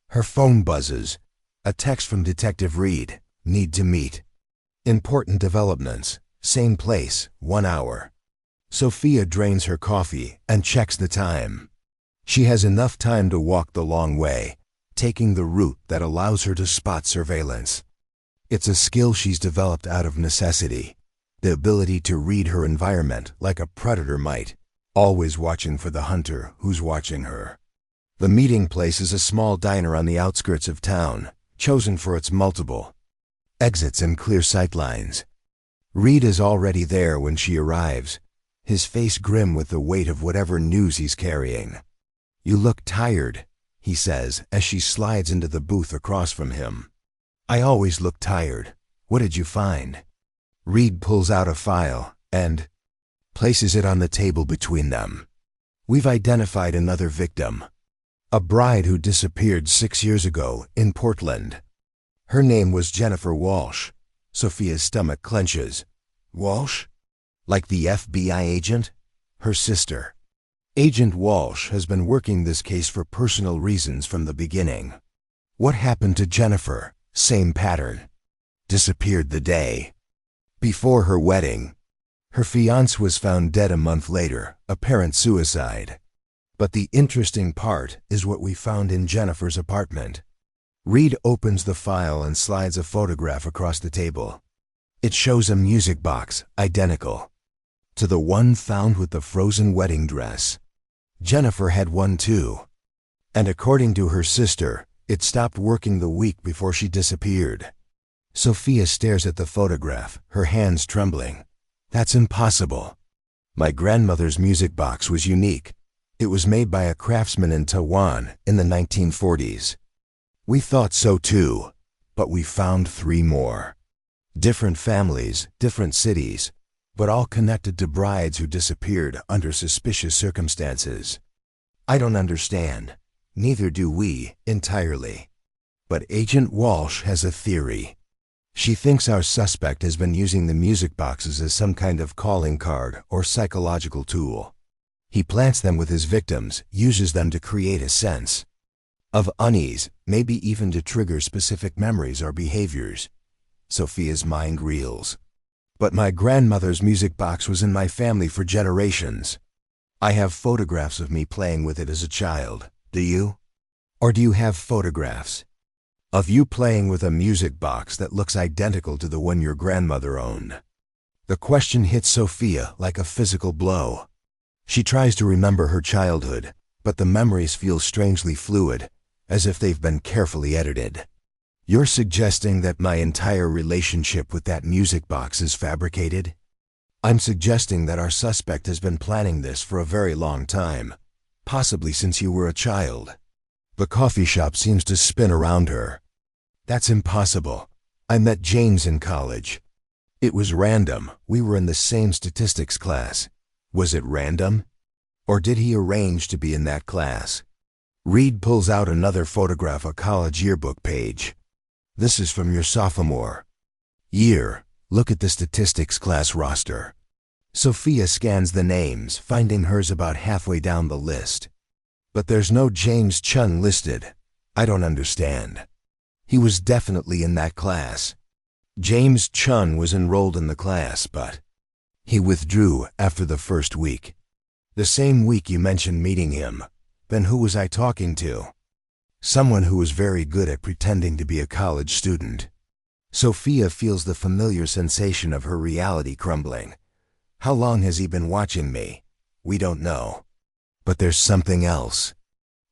Her phone buzzes. A text from Detective Reed. Need to meet. Important developments. Same place, 1 hour. Sophia drains her coffee and checks the time. She has enough time to walk the long way, taking the route that allows her to spot surveillance. It's a skill she's developed out of necessity, the ability to read her environment like a predator might, always watching for the hunter who's watching her. The meeting place is a small diner on the outskirts of town, chosen for its multiple exits and clear sightlines. Reed is already there when she arrives, his face grim with the weight of whatever news he's carrying. "You look tired," he says as she slides into the booth across from him. "I always look tired. What did you find?" Reed pulls out a file and places it on the table between them. "We've identified another victim. A bride who disappeared 6 years ago in Portland. Her name was Jennifer Walsh." Sophia's stomach clenches. "Walsh? Like the FBI agent?" "Her sister. Agent Walsh has been working this case for personal reasons from the beginning." "What happened to Jennifer?" "Same pattern. Disappeared the day before her wedding. Her fiancé was found dead a month later, apparent suicide. But the interesting part is what we found in Jennifer's apartment." Reed opens the file and slides a photograph across the table. It shows a music box, identical to the one found with the frozen wedding dress. Jennifer had one too. And according to her sister, it stopped working the week before she disappeared. Sophia stares at the photograph, her hands trembling. "That's impossible. My grandmother's music box was unique. It was made by a craftsman in Taiwan in the 1940s. We thought so too, but we found 3 more. Different families, different cities, but all connected to brides who disappeared under suspicious circumstances. I don't understand. Neither do we, entirely. But Agent Walsh has a theory. She thinks our suspect has been using the music boxes as some kind of calling card or psychological tool. He plants them with his victims, uses them to create a sense of unease, maybe even to trigger specific memories or behaviors." Sophia's mind reels. "But my grandmother's music box was in my family for generations. I have photographs of me playing with it as a child. Do you? Or do you have photographs of you playing with a music box that looks identical to the one your grandmother owned?" The question hits Sophia like a physical blow. She tries to remember her childhood, but the memories feel strangely fluid, as if they've been carefully edited. "You're suggesting that my entire relationship with that music box is fabricated?" "I'm suggesting that our suspect has been planning this for a very long time, possibly since you were a child." The coffee shop seems to spin around her. "That's impossible. I met James in college. It was random. We were in the same statistics class. Was it random? Or did he arrange to be in that class?" Reed pulls out another photograph, a college yearbook page. "This is from your sophomore year. Look at the statistics class roster." Sophia scans the names, finding hers about halfway down the list. "But there's no James Chun listed. I don't understand. He was definitely in that class." "James Chun was enrolled in the class, but he withdrew after the first week. The same week you mentioned meeting him. Then who was I talking to?" "Someone who was very good at pretending to be a college student." Sophia feels the familiar sensation of her reality crumbling. How long has he been watching me? We don't know. But there's something else.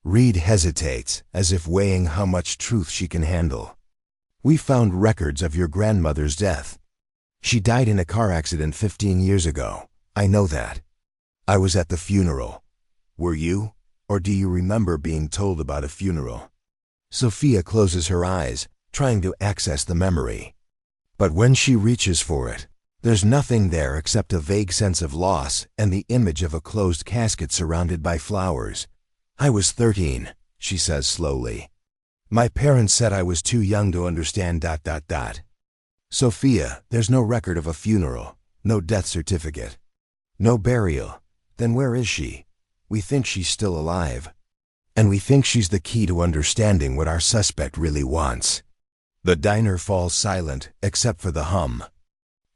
Reed hesitates, as if weighing how much truth she can handle. We found records of your grandmother's death. She died in a car accident 15 years ago. I know that. I was at the funeral. Were you? Or do you remember being told about a funeral? Sophia closes her eyes, trying to access the memory. But when she reaches for it, there's nothing there except a vague sense of loss and the image of a closed casket surrounded by flowers. I was 13, she says slowly. My parents said I was too young to understand ... Sophia, there's no record of a funeral, no death certificate, no burial. Then where is she? We think she's still alive. And we think she's the key to understanding what our suspect really wants. The diner falls silent except for the hum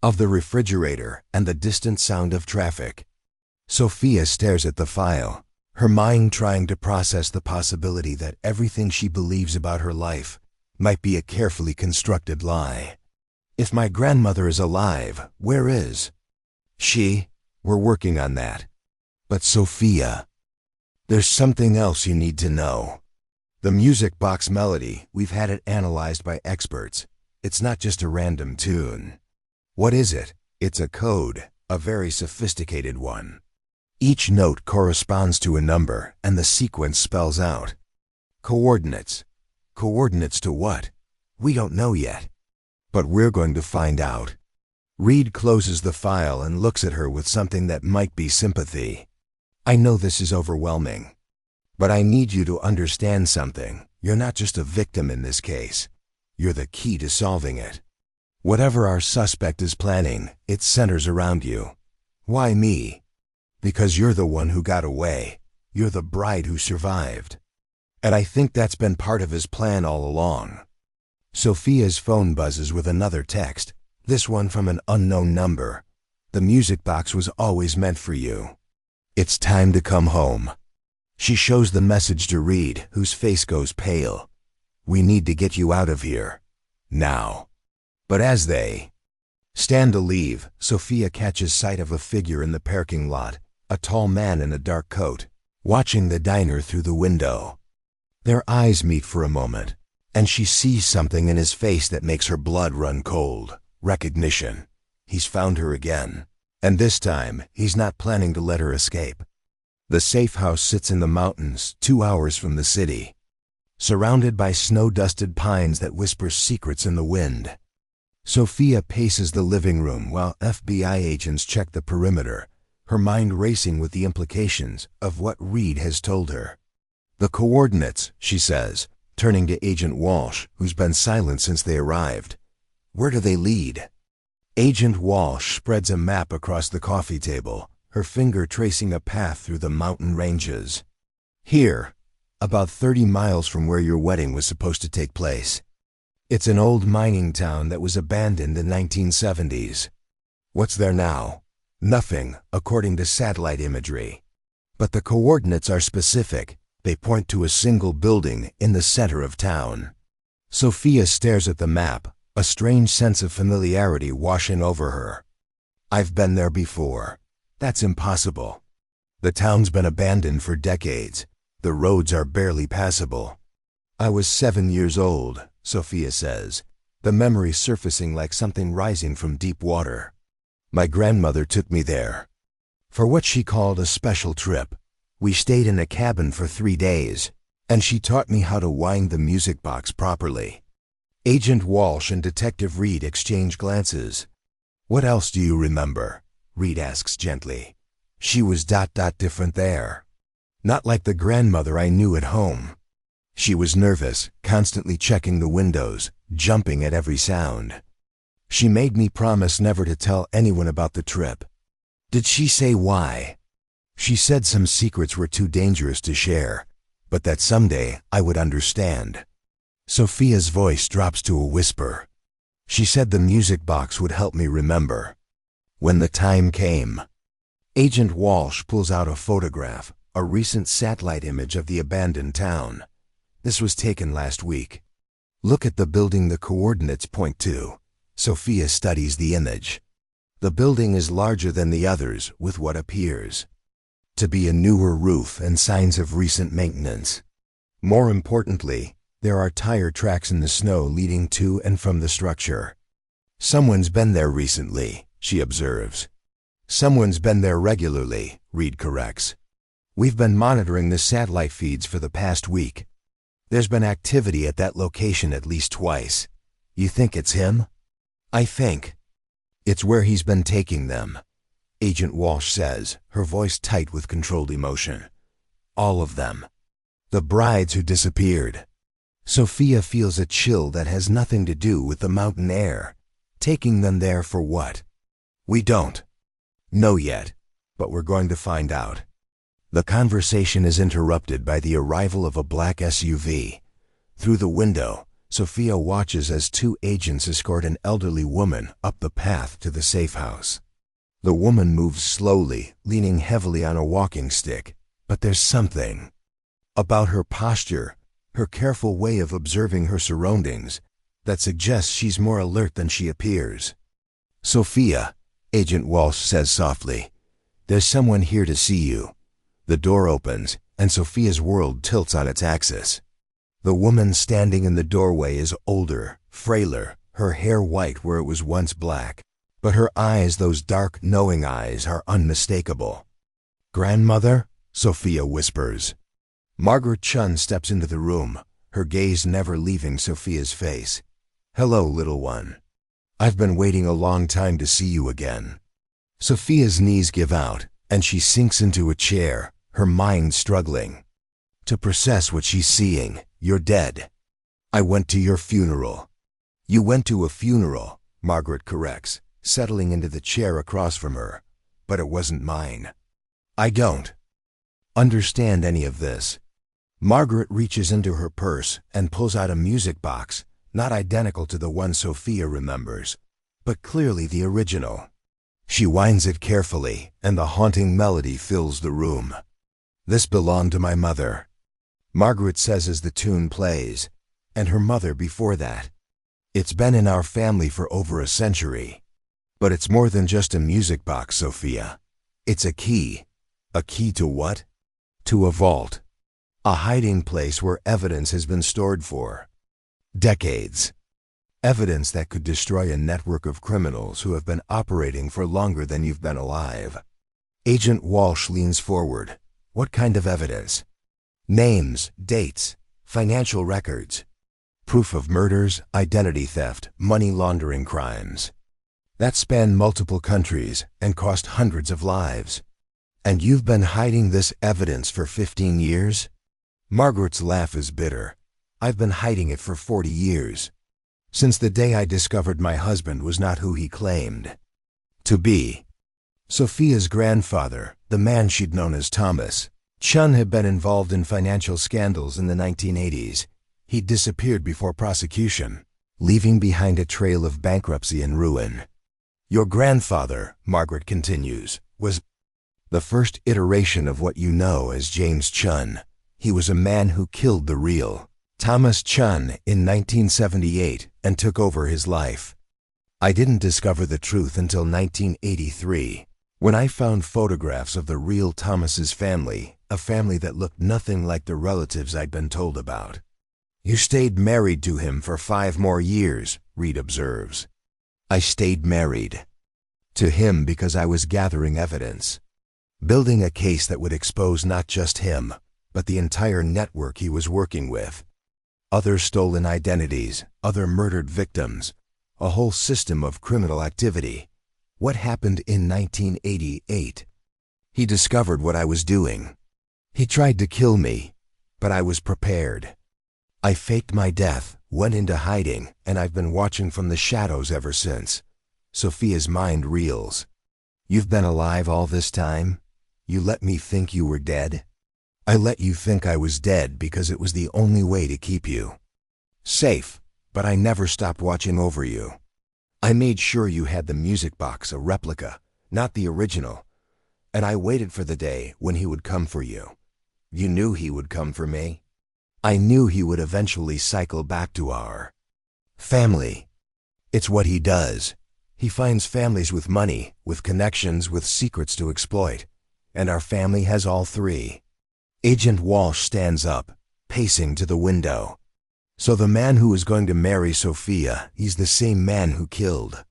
of the refrigerator and the distant sound of traffic. Sophia stares at the file, her mind trying to process the possibility that everything she believes about her life might be a carefully constructed lie. If my grandmother is alive, where is she? We're working on that. But Sophia, there's something else you need to know. The music box melody, we've had it analyzed by experts. It's not just a random tune. What is it? It's a code, a very sophisticated one. Each note corresponds to a number, and the sequence spells out coordinates. Coordinates to what? We don't know yet. But we're going to find out. Reed closes the file and looks at her with something that might be sympathy. I know this is overwhelming, but I need you to understand something. You're not just a victim in this case. You're the key to solving it. Whatever our suspect is planning, it centers around you. Why me? Because you're the one who got away. You're the bride who survived. And I think that's been part of his plan all along. Sophia's phone buzzes with another text, this one from an unknown number. The music box was always meant for you. It's time to come home. She shows the message to Reed, whose face goes pale. We need to get you out of here. Now. But as they stand to leave, Sophia catches sight of a figure in the parking lot, a tall man in a dark coat, watching the diner through the window. Their eyes meet for a moment, and she sees something in his face that makes her blood run cold. Recognition. He's found her again. And this time, he's not planning to let her escape. The safe house sits in the mountains, 2 hours from the city, surrounded by snow-dusted pines that whisper secrets in the wind. Sophia paces the living room while FBI agents check the perimeter, her mind racing with the implications of what Reed has told her. The coordinates, she says, turning to Agent Walsh, who's been silent since they arrived. Where do they lead? Agent Walsh spreads a map across the coffee table, her finger tracing a path through the mountain ranges. Here, about 30 miles from where your wedding was supposed to take place. It's an old mining town that was abandoned in the 1970s. What's there now? Nothing, according to satellite imagery. But the coordinates are specific. They point to a single building in the center of town. Sophia stares at the map, a strange sense of familiarity washing over her. I've been there before. That's impossible. The town's been abandoned for decades. The roads are barely passable. I was 7 years old, Sophia says, the memory surfacing like something rising from deep water. My grandmother took me there for what she called a special trip. We stayed in a cabin for 3 days, and she taught me how to wind the music box properly. Agent Walsh and Detective Reed exchange glances. What else do you remember? Reed asks gently. She was ... different there. Not like the grandmother I knew at home. She was nervous, constantly checking the windows, jumping at every sound. She made me promise never to tell anyone about the trip. Did she say why? She said some secrets were too dangerous to share, but that someday I would understand. Sophia's voice drops to a whisper. She said the music box would help me remember. When the time came. Agent Walsh pulls out a photograph, a recent satellite image of the abandoned town. This was taken last week. Look at the building the coordinates point to. Sophia studies the image. The building is larger than the others, with what appears to be a newer roof and signs of recent maintenance. More importantly, there are tire tracks in the snow leading to and from the structure. Someone's been there recently, she observes. Someone's been there regularly, Reed corrects. We've been monitoring the satellite feeds for the past week. There's been activity at that location at least twice. You think it's him? I think it's where he's been taking them, Agent Walsh says, her voice tight with controlled emotion. All of them. The brides who disappeared. Sophia feels a chill that has nothing to do with the mountain air. Taking them there for what? We don't know yet, but we're going to find out. The conversation is interrupted by the arrival of a black SUV. Through the window, Sophia watches as two agents escort an elderly woman up the path to the safe house. The woman moves slowly, leaning heavily on a walking stick, but there's something about her posture, her careful way of observing her surroundings, that suggests she's more alert than she appears. Sophia, Agent Walsh says softly, there's someone here to see you. The door opens, and Sophia's world tilts on its axis. The woman standing in the doorway is older, frailer, her hair white where it was once black, but her eyes, those dark, knowing eyes, are unmistakable. Grandmother? Sophia whispers. Margaret Chun steps into the room, her gaze never leaving Sophia's face. Hello, little one. I've been waiting a long time to see you again. Sophia's knees give out, and she sinks into a chair, her mind struggling to process what she's seeing. You're dead. I went to your funeral. You went to a funeral, Margaret corrects, settling into the chair across from her. But it wasn't mine. I don't understand any of this. Margaret reaches into her purse and pulls out a music box, not identical to the one Sophia remembers, but clearly the original. She winds it carefully, and the haunting melody fills the room. This belonged to my mother, Margaret says as the tune plays, and her mother before that. It's been in our family for over a century. But it's more than just a music box, Sophia. It's a key. A key to what? To a vault. A hiding place where evidence has been stored for decades. Evidence that could destroy a network of criminals who have been operating for longer than you've been alive. Agent Walsh leans forward. What kind of evidence? Names, dates, financial records, proof of murders, identity theft, money laundering crimes that span multiple countries and cost hundreds of lives. And you've been hiding this evidence for 15 years? Margaret's laugh is bitter. I've been hiding it for 40 years. Since the day I discovered my husband was not who he claimed to be. Sophia's grandfather, the man she'd known as Thomas Chun, had been involved in financial scandals in the 1980s. He disappeared before prosecution, leaving behind a trail of bankruptcy and ruin. Your grandfather, Margaret continues, was the first iteration of what you know as James Chun. He was a man who killed the real Thomas Chun in 1978 and took over his life. I didn't discover the truth until 1983, when I found photographs of the real Thomas's family, a family that looked nothing like the relatives I'd been told about. You stayed married to him for 5 more years, Reed observes. I stayed married to him because I was gathering evidence, building a case that would expose not just him, but the entire network he was working with. Other stolen identities, other murdered victims, a whole system of criminal activity. What happened in 1988? He discovered what I was doing. He tried to kill me, but I was prepared. I faked my death, went into hiding, and I've been watching from the shadows ever since. Sophia's mind reels. You've been alive all this time? You let me think you were dead? I let you think I was dead because it was the only way to keep you safe, but I never stopped watching over you. I made sure you had the music box, a replica, not the original, and I waited for the day when he would come for you. You knew he would come for me. I knew he would eventually cycle back to our family. It's what he does. He finds families with money, with connections, with secrets to exploit. And our family has all three. Agent Walsh stands up, pacing to the window. So the man who is going to marry Sophia, he's the same man who killed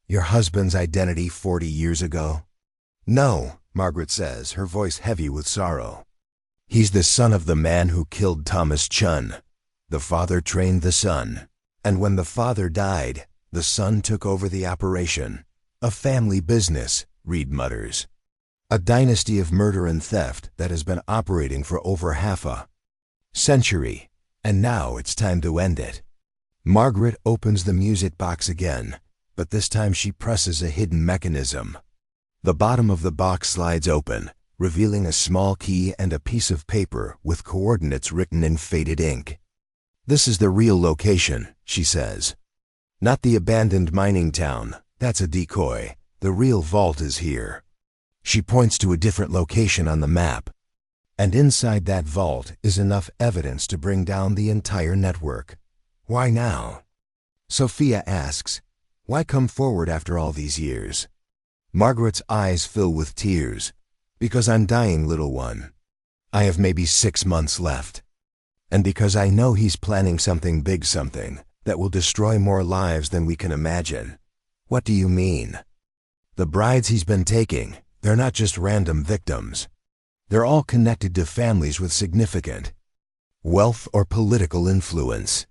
your husband's identity 40 years ago? No, Margaret says, her voice heavy with sorrow. He's the son of the man who killed Thomas Chun. The father trained the son. And when the father died, the son took over the operation. A family business, Reed mutters. A dynasty of murder and theft that has been operating for over half a century. And now it's time to end it. Margaret opens the music box again, but this time she presses a hidden mechanism. The bottom of the box slides open, revealing a small key and a piece of paper with coordinates written in faded ink. This is the real location, she says. Not the abandoned mining town, that's a decoy. The real vault is here. She points to a different location on the map. And inside that vault is enough evidence to bring down the entire network. Why now? Sophia asks, why come forward after all these years? Margaret's eyes fill with tears. Because I'm dying, little one. I have maybe 6 months left. And because I know he's planning something big, something that will destroy more lives than we can imagine. What do you mean? The brides he's been taking, they're not just random victims. They're all connected to families with significant wealth or political influence.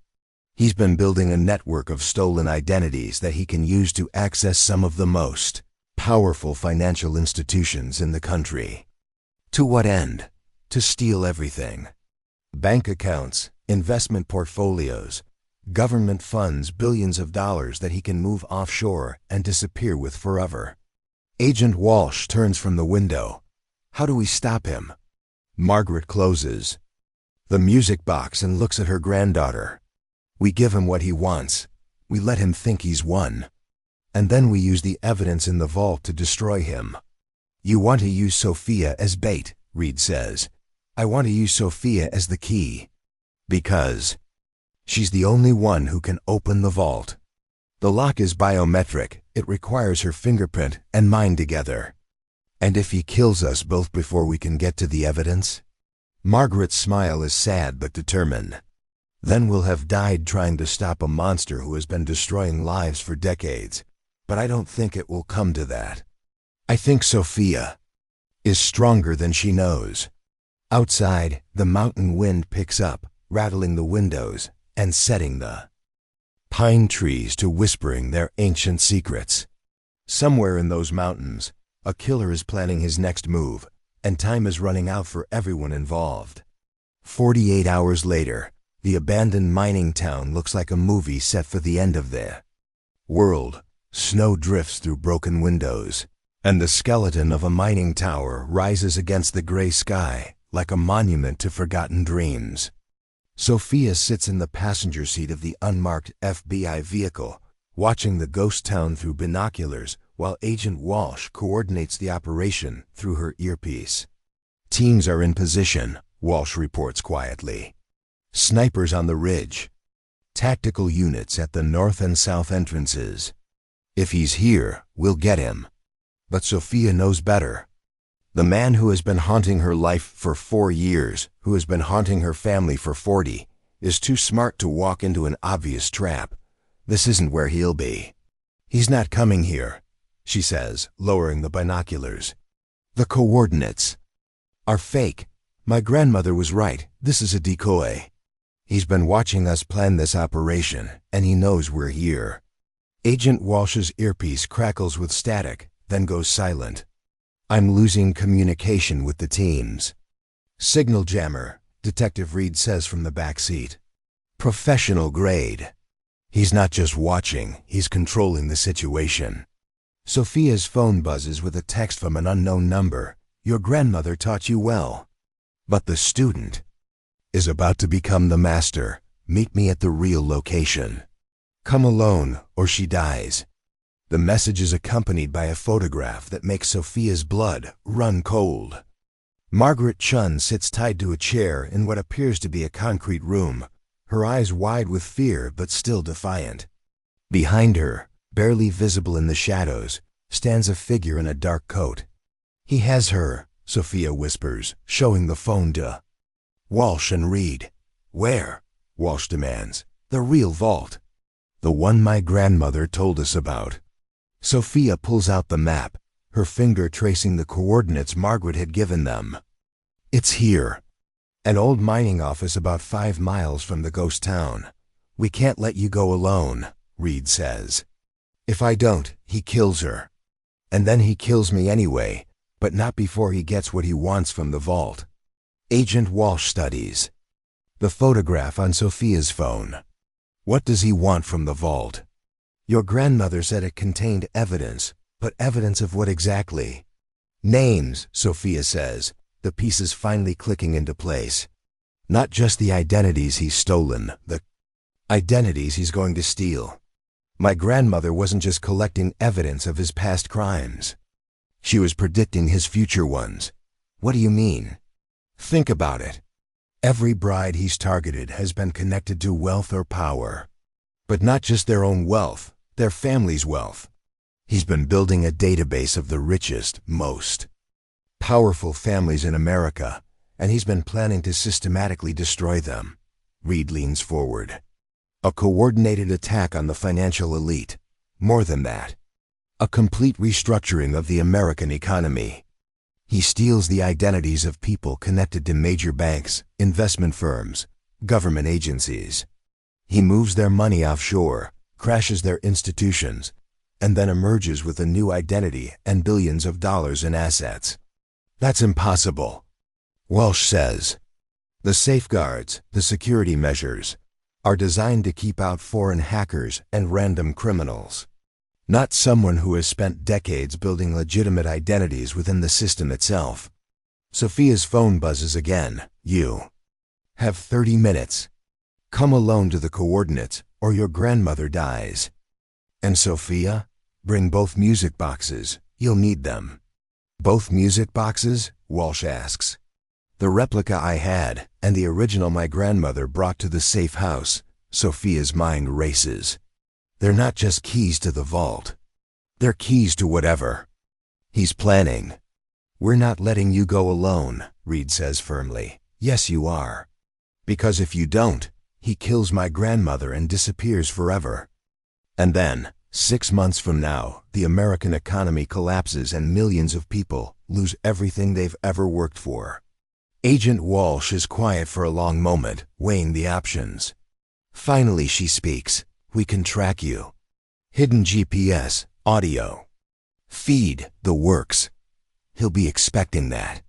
He's been building a network of stolen identities that he can use to access some of the most powerful financial institutions in the country. To what end? To steal everything. Bank accounts, investment portfolios, government funds, billions of dollars that he can move offshore and disappear with forever. Agent Walsh turns from the window. How do we stop him? Margaret closes the music box and looks at her granddaughter. We give him what he wants. We let him think he's won. And then we use the evidence in the vault to destroy him. You want to use Sophia as bait, Reed says. I want to use Sophia as the key. Because she's the only one who can open the vault. The lock is biometric. It requires her fingerprint and mine together. And if he kills us both before we can get to the evidence? Margaret's smile is sad but determined. Then we'll have died trying to stop a monster who has been destroying lives for decades. But I don't think it will come to that. I think Sophia is stronger than she knows. Outside, the mountain wind picks up, rattling the windows and setting the pine trees to whispering their ancient secrets. Somewhere in those mountains, a killer is planning his next move, and time is running out for everyone involved. 48 hours later, the abandoned mining town looks like a movie set for the end of the world. Snow drifts through broken windows, and the skeleton of a mining tower rises against the gray sky like a monument to forgotten dreams. Sophia sits in the passenger seat of the unmarked FBI vehicle, watching the ghost town through binoculars while Agent Walsh coordinates the operation through her earpiece. Teams are in position, Walsh reports quietly. Snipers on the ridge. Tactical units at the north and south entrances. If he's here, we'll get him. But Sophia knows better. The man who has been haunting her life for 4 years, who has been haunting her family for 40, is too smart to walk into an obvious trap. This isn't where he'll be. He's not coming here, she says, lowering the binoculars. The coordinates are fake. My grandmother was right. This is a decoy. He's been watching us plan this operation, and he knows we're here. Agent Walsh's earpiece crackles with static, then goes silent. I'm losing communication with the teams. Signal jammer, Detective Reed says from the back seat. Professional grade. He's not just watching, he's controlling the situation. Sophia's phone buzzes with a text from an unknown number. Your grandmother taught you well. But the student is about to become the master. Meet me at the real location. Come alone, or she dies. The message is accompanied by a photograph that makes Sophia's blood run cold. Margaret Chun sits tied to a chair in what appears to be a concrete room, her eyes wide with fear but still defiant. Behind her, Barely visible in the shadows, stands a figure in a dark coat. He has her, Sophia whispers, showing the phone to Walsh and Reed. Where? Walsh demands. The real vault. The one my grandmother told us about. Sophia pulls out the map, her finger tracing the coordinates Margaret had given them. It's here. An old mining office about 5 miles from the ghost town. We can't let you go alone, Reed says. If I don't, he kills her. And then he kills me anyway, but not before he gets what he wants from the vault. Agent Walsh studies the photograph on Sophia's phone. What does he want from the vault? Your grandmother said it contained evidence, but evidence of what exactly? Names, Sophia says, the pieces finally clicking into place. Not just the identities he's stolen, the identities he's going to steal. My grandmother wasn't just collecting evidence of his past crimes. She was predicting his future ones. What do you mean? Think about it. Every bride he's targeted has been connected to wealth or power. But not just their own wealth, their family's wealth. He's been building a database of the richest, most powerful families in America, and he's been planning to systematically destroy them. Reed leans forward. A coordinated attack on the financial elite. More than that. A complete restructuring of the American economy. He steals the identities of people connected to major banks, investment firms, government agencies. He moves their money offshore, crashes their institutions, and then emerges with a new identity and billions of dollars in assets. That's impossible, Walsh says. The safeguards, the security measures, are designed to keep out foreign hackers and random criminals. Not someone who has spent decades building legitimate identities within the system itself. Sophia's phone buzzes again. You have 30 minutes. Come alone to the coordinates, or your grandmother dies. And Sophia? Bring both music boxes. You'll need them. Both music boxes? Walsh asks. The replica I had, and the original my grandmother brought to the safe house. Sophia's mind races. They're not just keys to the vault. They're keys to whatever he's planning. We're not letting you go alone, Reed says firmly. Yes, you are. Because if you don't, he kills my grandmother and disappears forever. And then, 6 months from now, the American economy collapses and millions of people lose everything they've ever worked for. Agent Walsh is quiet for a long moment, weighing the options. Finally, she speaks. We can track you. Hidden GPS, audio. Feed, the works. He'll be expecting that.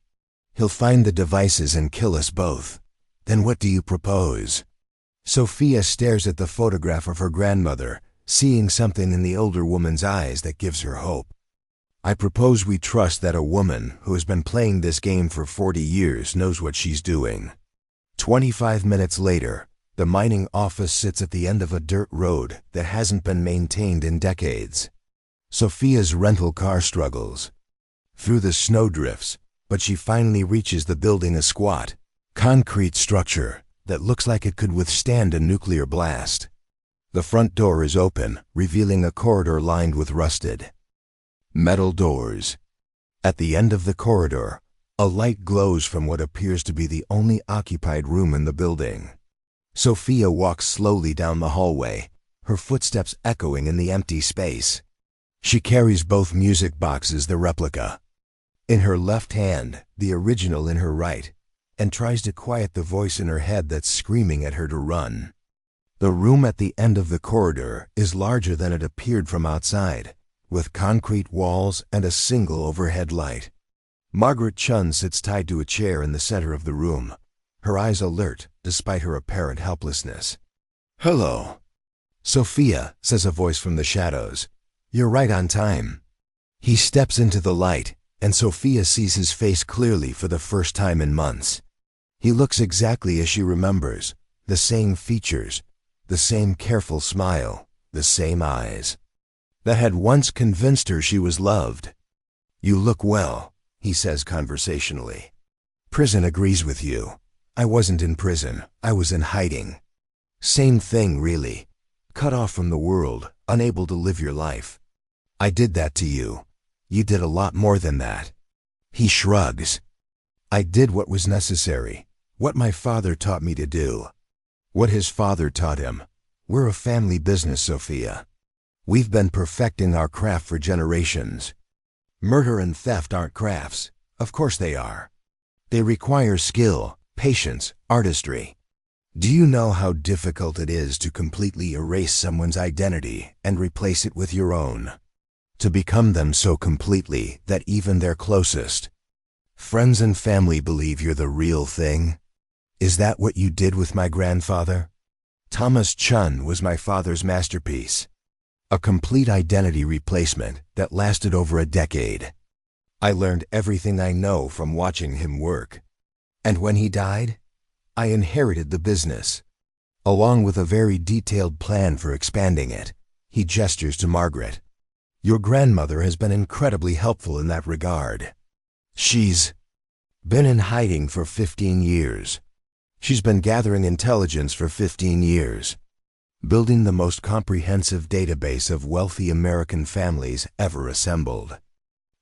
He'll find the devices and kill us both. Then what do you propose? Sophia stares at the photograph of her grandmother, seeing something in the older woman's eyes that gives her hope. I propose we trust that a woman who has been playing this game for 40 years knows what she's doing. 25 minutes later, the mining office sits at the end of a dirt road that hasn't been maintained in decades. Sophia's rental car struggles through the snowdrifts, but she finally reaches the building, a squat, concrete structure that looks like it could withstand a nuclear blast. The front door is open, revealing a corridor lined with rusted metal doors. At the end of the corridor, a light glows from what appears to be the only occupied room in the building. Sophia walks slowly down the hallway, her footsteps echoing in the empty space. She carries both music boxes, the replica in her left hand, the original in her right, and tries to quiet the voice in her head that's screaming at her to run. The room at the end of the corridor is larger than it appeared from outside, with concrete walls and a single overhead light. Margaret Chun sits tied to a chair in the center of the room, her eyes alert despite her apparent helplessness. Hello, Sophia, says a voice from the shadows. You're right on time. He steps into the light, and Sophia sees his face clearly for the first time in months. He looks exactly as she remembers, the same features, the same careful smile, the same eyes that had once convinced her she was loved. You look well, he says conversationally. Prison agrees with you. I wasn't in prison, I was in hiding. Same thing, really. Cut off from the world, unable to live your life. I did that to you. You did a lot more than that. He shrugs. I did what was necessary, what my father taught me to do, what his father taught him. We're a family business, Sophia. We've been perfecting our craft for generations. Murder and theft aren't crafts. Of course they are. They require skill, patience, artistry. Do you know how difficult it is to completely erase someone's identity and replace it with your own? To become them so completely that even their closest friends and family believe you're the real thing? Is that what you did with my grandfather? Thomas Chun was my father's masterpiece. A complete identity replacement that lasted over a decade. I learned everything I know from watching him work. And when he died, I inherited the business, along with a very detailed plan for expanding it. He gestures to Margaret. Your grandmother has been incredibly helpful in that regard. She's been in hiding for 15 years. She's been gathering intelligence for 15 years, building the most comprehensive database of wealthy American families ever assembled.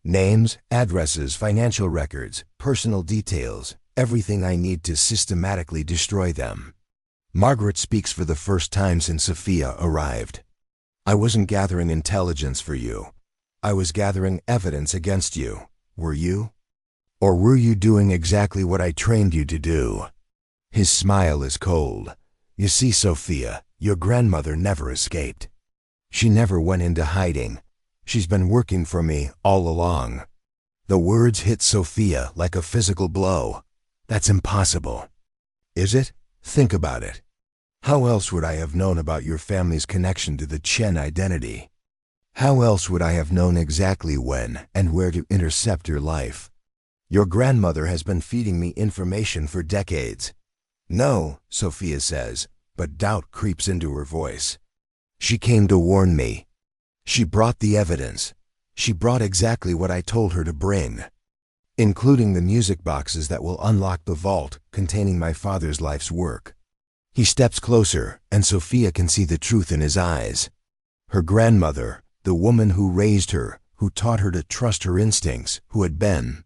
Names, addresses, financial records, personal details, everything I need to systematically destroy them. Margaret speaks for the first time since Sophia arrived. I wasn't gathering intelligence for you. I was gathering evidence against you. Were you? Or were you doing exactly what I trained you to do? His smile is cold. You see, Sophia, your grandmother never escaped. She never went into hiding. She's been working for me all along. The words hit Sophia like a physical blow. That's impossible. Is it? Think about it. How else would I have known about your family's connection to the Chen identity? How else would I have known exactly when and where to intercept your life? Your grandmother has been feeding me information for decades. No, Sophia says, but doubt creeps into her voice. She came to warn me. She brought the evidence. She brought exactly what I told her to bring, including the music boxes that will unlock the vault containing my father's life's work. He steps closer, and Sophia can see the truth in his eyes. Her grandmother, the woman who raised her, who taught her to trust her instincts, who had been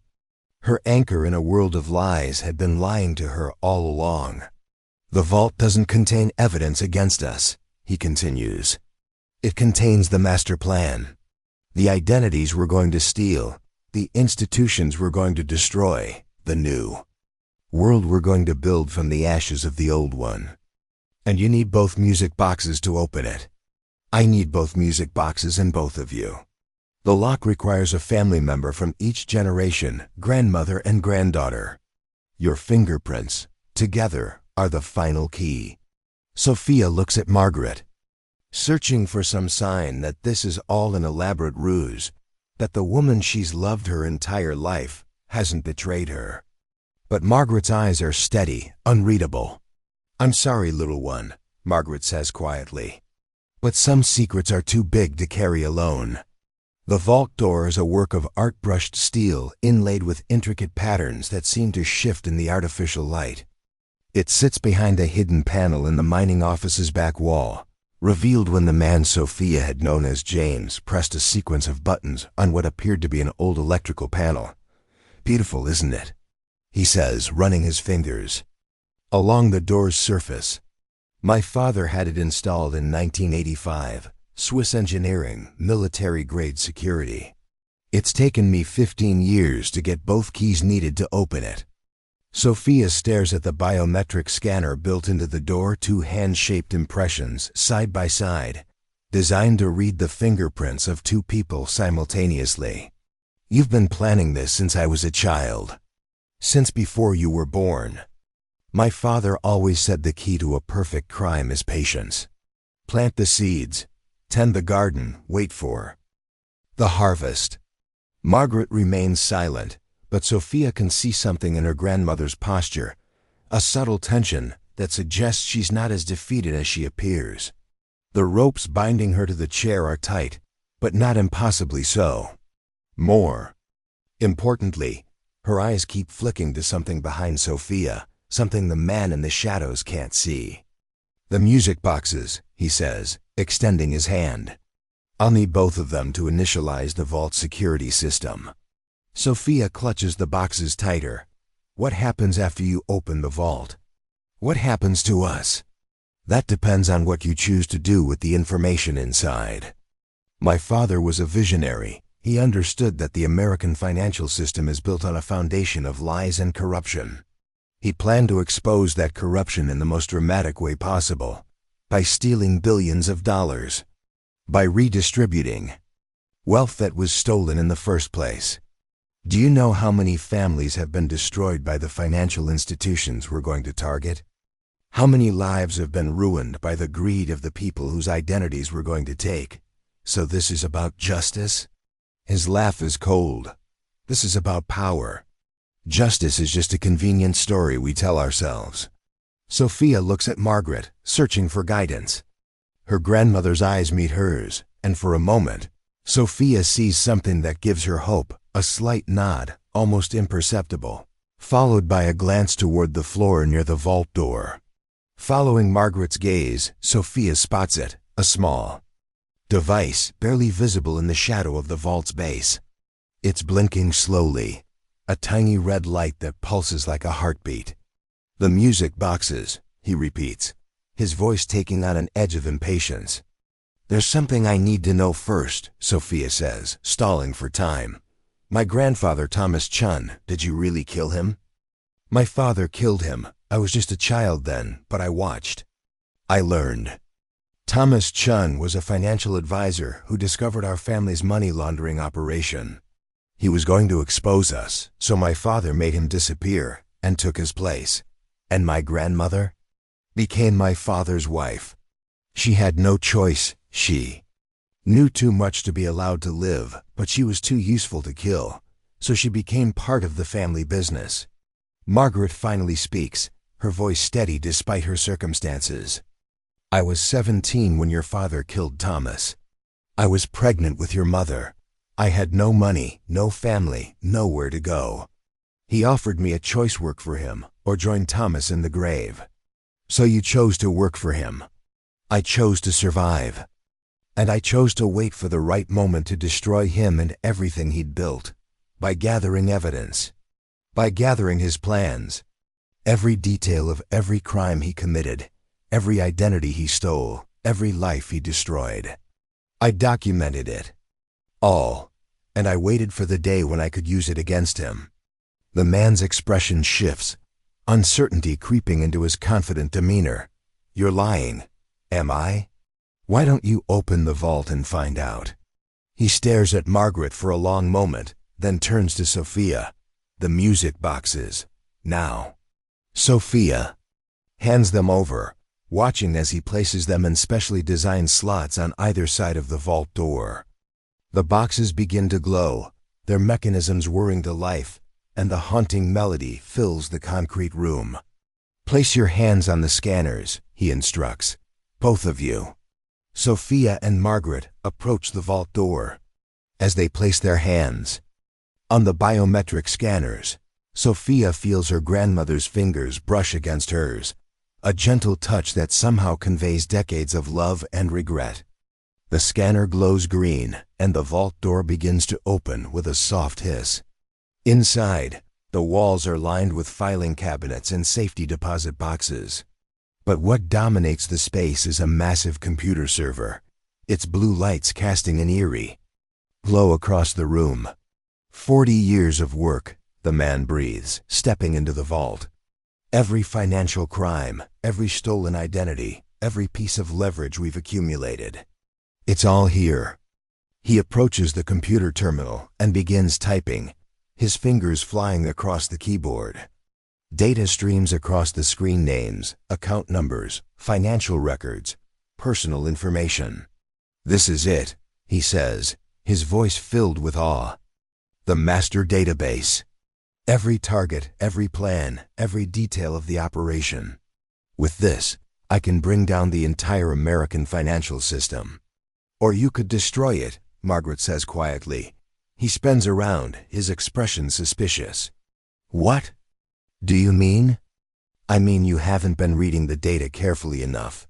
her anchor in a world of lies, had been lying to her all along. The vault doesn't contain evidence against us, he continues. It contains the master plan. The identities we're going to steal, the institutions we're going to destroy, the new world we're going to build from the ashes of the old one. And you need both music boxes to open it. I need both music boxes and both of you. The lock requires a family member from each generation, grandmother and granddaughter. Your fingerprints, together, are the final key. Sophia looks at Margaret, searching for some sign that this is all an elaborate ruse, that the woman she's loved her entire life hasn't betrayed her. But Margaret's eyes are steady, unreadable. I'm sorry, little one, Margaret says quietly, but some secrets are too big to carry alone. The vault door is a work of art-brushed steel inlaid with intricate patterns that seem to shift in the artificial light. It sits behind a hidden panel in the mining office's back wall, revealed when the man Sophia had known as James pressed a sequence of buttons on what appeared to be an old electrical panel. Beautiful, isn't it? He says, running his fingers along the door's surface. My father had it installed in 1985. Swiss engineering, military-grade security. It's taken me 15 years to get both keys needed to open it. Sophia stares at the biometric scanner built into the door, two hand-shaped impressions, side by side, designed to read the fingerprints of two people simultaneously. You've been planning this since I was a child. Since before you were born. My father always said the key to a perfect crime is patience. Plant the seeds, tend the garden, wait for the harvest. Margaret remains silent, but Sophia can see something in her grandmother's posture, a subtle tension that suggests she's not as defeated as she appears. The ropes binding her to the chair are tight, but not impossibly so. More importantly, her eyes keep flicking to something behind Sophia, something the man in the shadows can't see. The music boxes, he says, extending his hand. I'll need both of them to initialize the vault security system. Sophia clutches the boxes tighter. What happens after you open the vault? What happens to us? That depends on what you choose to do with the information inside. My father was a visionary. He understood that the American financial system is built on a foundation of lies and corruption. He planned to expose that corruption in the most dramatic way possible, by stealing billions of dollars, by redistributing wealth that was stolen in the first place. Do you know how many families have been destroyed by the financial institutions we're going to target? How many lives have been ruined by the greed of the people whose identities we're going to take? So this is about justice? His laugh is cold. This is about power. Justice is just a convenient story we tell ourselves. Sophia looks at Margaret, searching for guidance. Her grandmother's eyes meet hers, and for a moment, Sophia sees something that gives her hope, a slight nod, almost imperceptible, followed by a glance toward the floor near the vault door. Following Margaret's gaze, Sophia spots it, a small device barely visible in the shadow of the vault's base. It's blinking slowly, a tiny red light that pulses like a heartbeat. The music boxes, he repeats, his voice taking on an edge of impatience. There's something I need to know first, Sophia says, stalling for time. My grandfather, Thomas Chun, did you really kill him? My father killed him. I was just a child then, but I watched. I learned. Thomas Chun was a financial advisor who discovered our family's money laundering operation. He was going to expose us, so my father made him disappear and took his place. And my grandmother became my father's wife. She had no choice. She knew too much to be allowed to live, but she was too useful to kill, so she became part of the family business. Margaret finally speaks, her voice steady despite her circumstances. I was 17 when your father killed Thomas. I was pregnant with your mother. I had no money, no family, nowhere to go. He offered me a choice: work for him or join Thomas in the grave. So you chose to work for him. I chose to survive. And I chose to wait for the right moment to destroy him and everything he'd built, by gathering evidence, by gathering his plans, every detail of every crime he committed, every identity he stole, every life he destroyed. I documented it all, and I waited for the day when I could use it against him. The man's expression shifts, uncertainty creeping into his confident demeanor. You're lying. Am I? Why don't you open the vault and find out? He stares at Margaret for a long moment, then turns to Sophia. The music boxes. Now. Sophia hands them over, watching as he places them in specially designed slots on either side of the vault door. The boxes begin to glow, their mechanisms whirring to life, and the haunting melody fills the concrete room. Place your hands on the scanners, he instructs. Both of you. Sophia and Margaret approach the vault door. As they place their hands on the biometric scanners, Sophia feels her grandmother's fingers brush against hers, a gentle touch that somehow conveys decades of love and regret. The scanner glows green, and the vault door begins to open with a soft hiss. Inside, the walls are lined with filing cabinets and safety deposit boxes. But what dominates the space is a massive computer server, its blue lights casting an eerie glow across the room. 40 years of work, the man breathes, stepping into the vault. Every financial crime, every stolen identity, every piece of leverage we've accumulated. It's all here. He approaches the computer terminal and begins typing, his fingers flying across the keyboard. Data streams across the screen: names, account numbers, financial records, personal information. This is it, he says, his voice filled with awe. The master database. Every target, every plan, every detail of the operation. With this, I can bring down the entire American financial system. Or you could destroy it, Margaret says quietly. He spins around, his expression suspicious. What do you mean? I mean you haven't been reading the data carefully enough.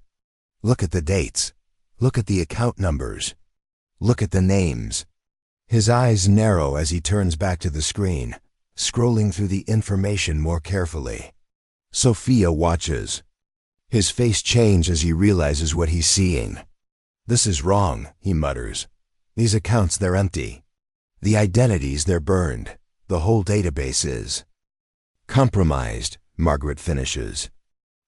Look at the dates. Look at the account numbers. Look at the names. His eyes narrow as he turns back to the screen, scrolling through the information more carefully. Sophia watches. His face changes as he realizes what he's seeing. "This is wrong," he mutters. "These accounts, they're empty. The identities, they're burned. The whole database is compromised," Margaret finishes.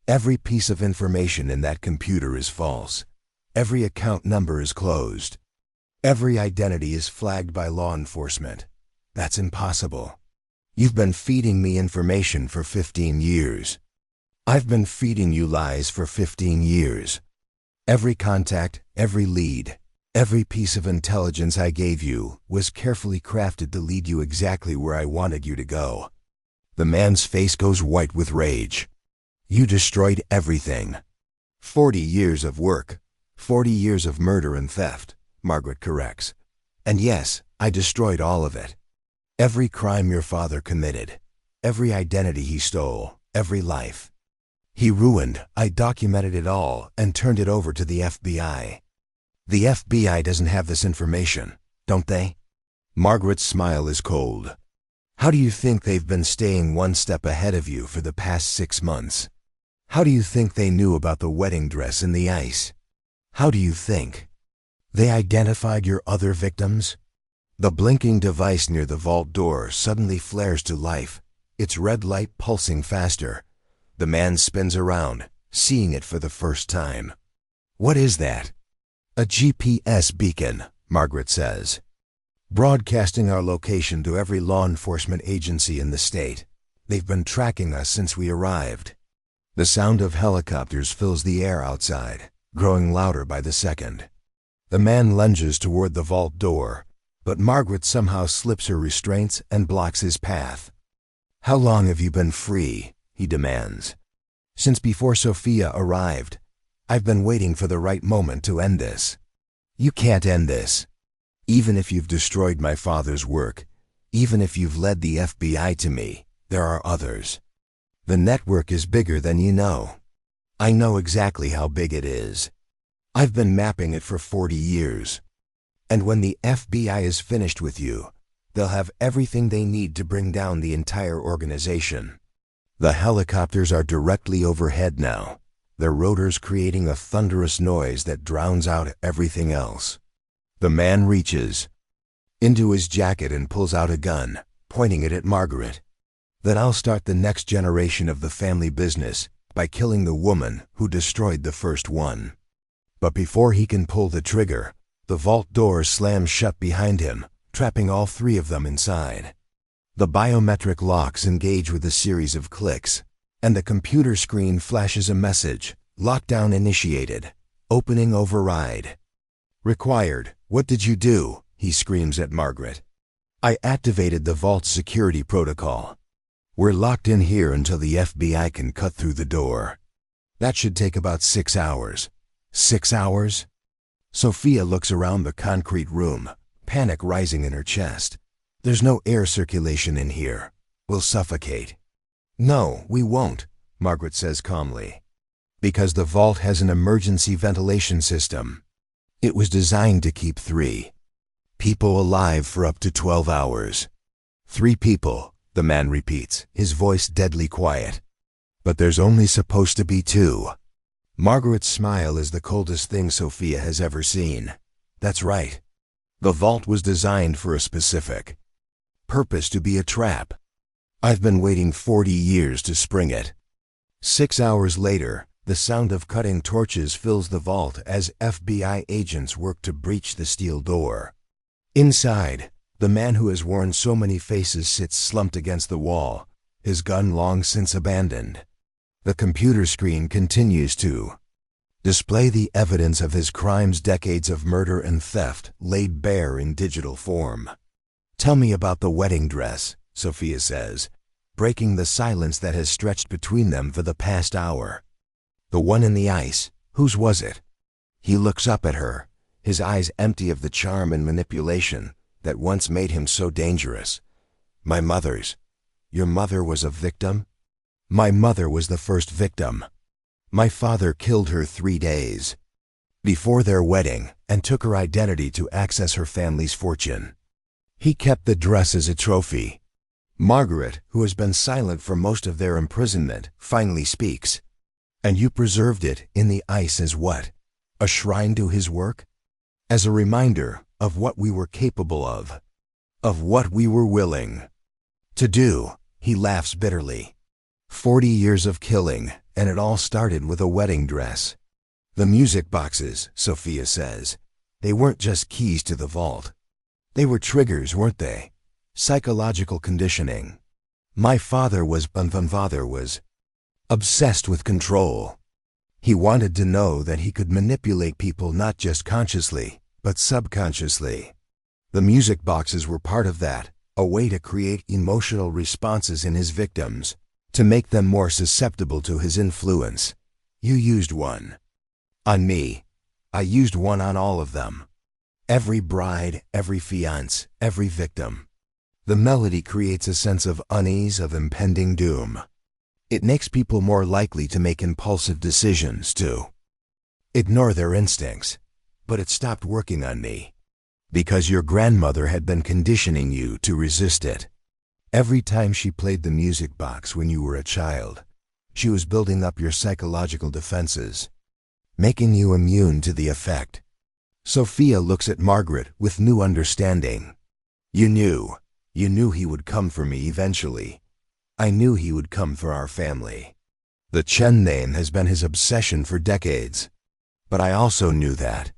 "Every piece of information in that computer is false. Every account number is closed. Every identity is flagged by law enforcement. That's impossible. You've been feeding me information for 15 years. I've been feeding you lies for 15 years. Every contact, every lead, every piece of intelligence I gave you was carefully crafted to lead you exactly where I wanted you to go." The man's face goes white with rage. "You destroyed everything." 40 years of work, 40 years of murder and theft, Margaret corrects. "And yes, I destroyed all of it. Every crime your father committed, every identity he stole, every life he ruined, I documented it all and turned it over to the FBI. The FBI doesn't have this information, don't they?" Margaret's smile is cold. "How do you think they've been staying one step ahead of you for the past 6 months? How do you think they knew about the wedding dress in the ice? How do you think they identified your other victims?" The blinking device near the vault door suddenly flares to life, its red light pulsing faster. The man spins around, seeing it for the first time. "What is that?" "A GPS beacon," Margaret says. "Broadcasting our location to every law enforcement agency in the state. They've been tracking us since we arrived." The sound of helicopters fills the air outside, growing louder by the second. The man lunges toward the vault door, but Margaret somehow slips her restraints and blocks his path. "How long have you been free?" he demands. "Since before Sophia arrived. I've been waiting for the right moment to end this." "You can't end this. Even if you've destroyed my father's work, even if you've led the FBI to me, there are others. The network is bigger than you know. I know exactly how big it is. I've been mapping it for 40 years. And when the FBI is finished with you, they'll have everything they need to bring down the entire organization." The helicopters are directly overhead now, their rotors creating a thunderous noise that drowns out everything else. The man reaches into his jacket and pulls out a gun, pointing it at Margaret. "Then I'll start the next generation of the family business by killing the woman who destroyed the first one." But before he can pull the trigger, the vault door slams shut behind him, trapping all 3 of them inside. The biometric locks engage with a series of clicks, and the computer screen flashes a message: "Lockdown initiated. Opening override." "Required. What did you do?" he screams at Margaret. "I activated the vault's security protocol. We're locked in here until the FBI can cut through the door. That should take about 6 hours." 6 hours? Sophia looks around the concrete room, panic rising in her chest. "There's no air circulation in here. We'll suffocate." "No, we won't," Margaret says calmly. "Because the vault has an emergency ventilation system. It was designed to keep 3 people alive for up to 12 hours. 3 people, the man repeats, his voice deadly quiet. "But there's only supposed to be 2. Margaret's smile is the coldest thing Sophia has ever seen. "That's right. The vault was designed for a specific purpose, to be a trap. I've been waiting 40 years to spring it." 6 hours later, the sound of cutting torches fills the vault as FBI agents work to breach the steel door. Inside, the man who has worn so many faces sits slumped against the wall, his gun long since abandoned. The computer screen continues to display the evidence of his crimes, decades of murder and theft laid bare in digital form. "Tell me about the wedding dress," Sophia says, breaking the silence that has stretched between them for the past hour. "The one in the ice, whose was it?" He looks up at her, his eyes empty of the charm and manipulation that once made him so dangerous. "My mother's. Your mother was a victim?" "My mother was the first victim. My father killed her 3 days before their wedding and took her identity to access her family's fortune. He kept the dress as a trophy. Margaret, who has been silent for most of their imprisonment, finally speaks. And you preserved it in the ice as what? A shrine to his work? As a reminder of what we were capable of what we were willing to do. He laughs bitterly. 40 years of killing, and it all started with a wedding dress. The music boxes, Sophia says, they weren't just keys to the vault. They were triggers, weren't they? Psychological conditioning. My father was obsessed with control. He wanted to know that he could manipulate people not just consciously, but subconsciously. The music boxes were part of that, a way to create emotional responses in his victims, to make them more susceptible to his influence. You used one on me. I used one on all of them. Every bride, every fiancé, every victim. The melody creates a sense of unease, of impending doom. It makes people more likely to make impulsive decisions, to ignore their instincts. But it stopped working on me, because your grandmother had been conditioning you to resist it. Every time she played the music box when you were a child, she was building up your psychological defenses, making you immune to the effect. Sophia looks at Margaret with new understanding. You knew he would come for me eventually. I knew he would come for our family. The Chen name has been his obsession for decades. But I also knew that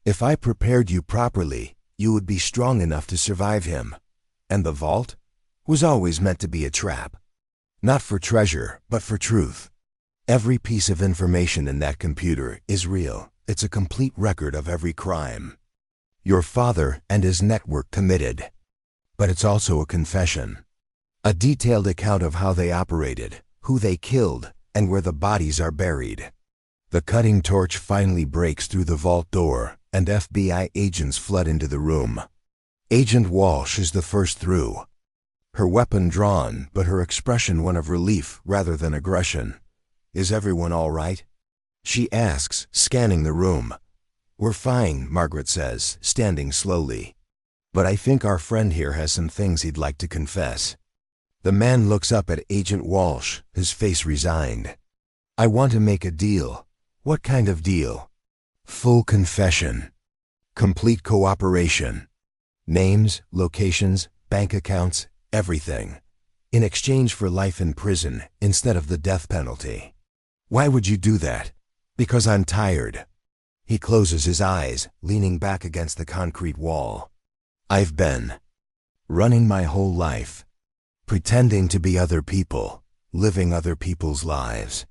if I prepared you properly, you would be strong enough to survive him. And the vault was always meant to be a trap. Not for treasure, but for truth. Every piece of information in that computer is real. It's a complete record of every crime your father and his network committed. But it's also a confession. A detailed account of how they operated, who they killed, and where the bodies are buried. The cutting torch finally breaks through the vault door, and FBI agents flood into the room. Agent Walsh is the first through. Her weapon drawn, but her expression one of relief rather than aggression. Is everyone all right? She asks, scanning the room. We're fine, Margaret says, standing slowly. But I think our friend here has some things he'd like to confess. The man looks up at Agent Walsh, his face resigned. I want to make a deal. What kind of deal? Full confession. Complete cooperation. Names, locations, bank accounts, everything. In exchange for life in prison instead of the death penalty. Why would you do that? Because I'm tired. He closes his eyes, leaning back against the concrete wall. I've been running my whole life, pretending to be other people, living other people's lives.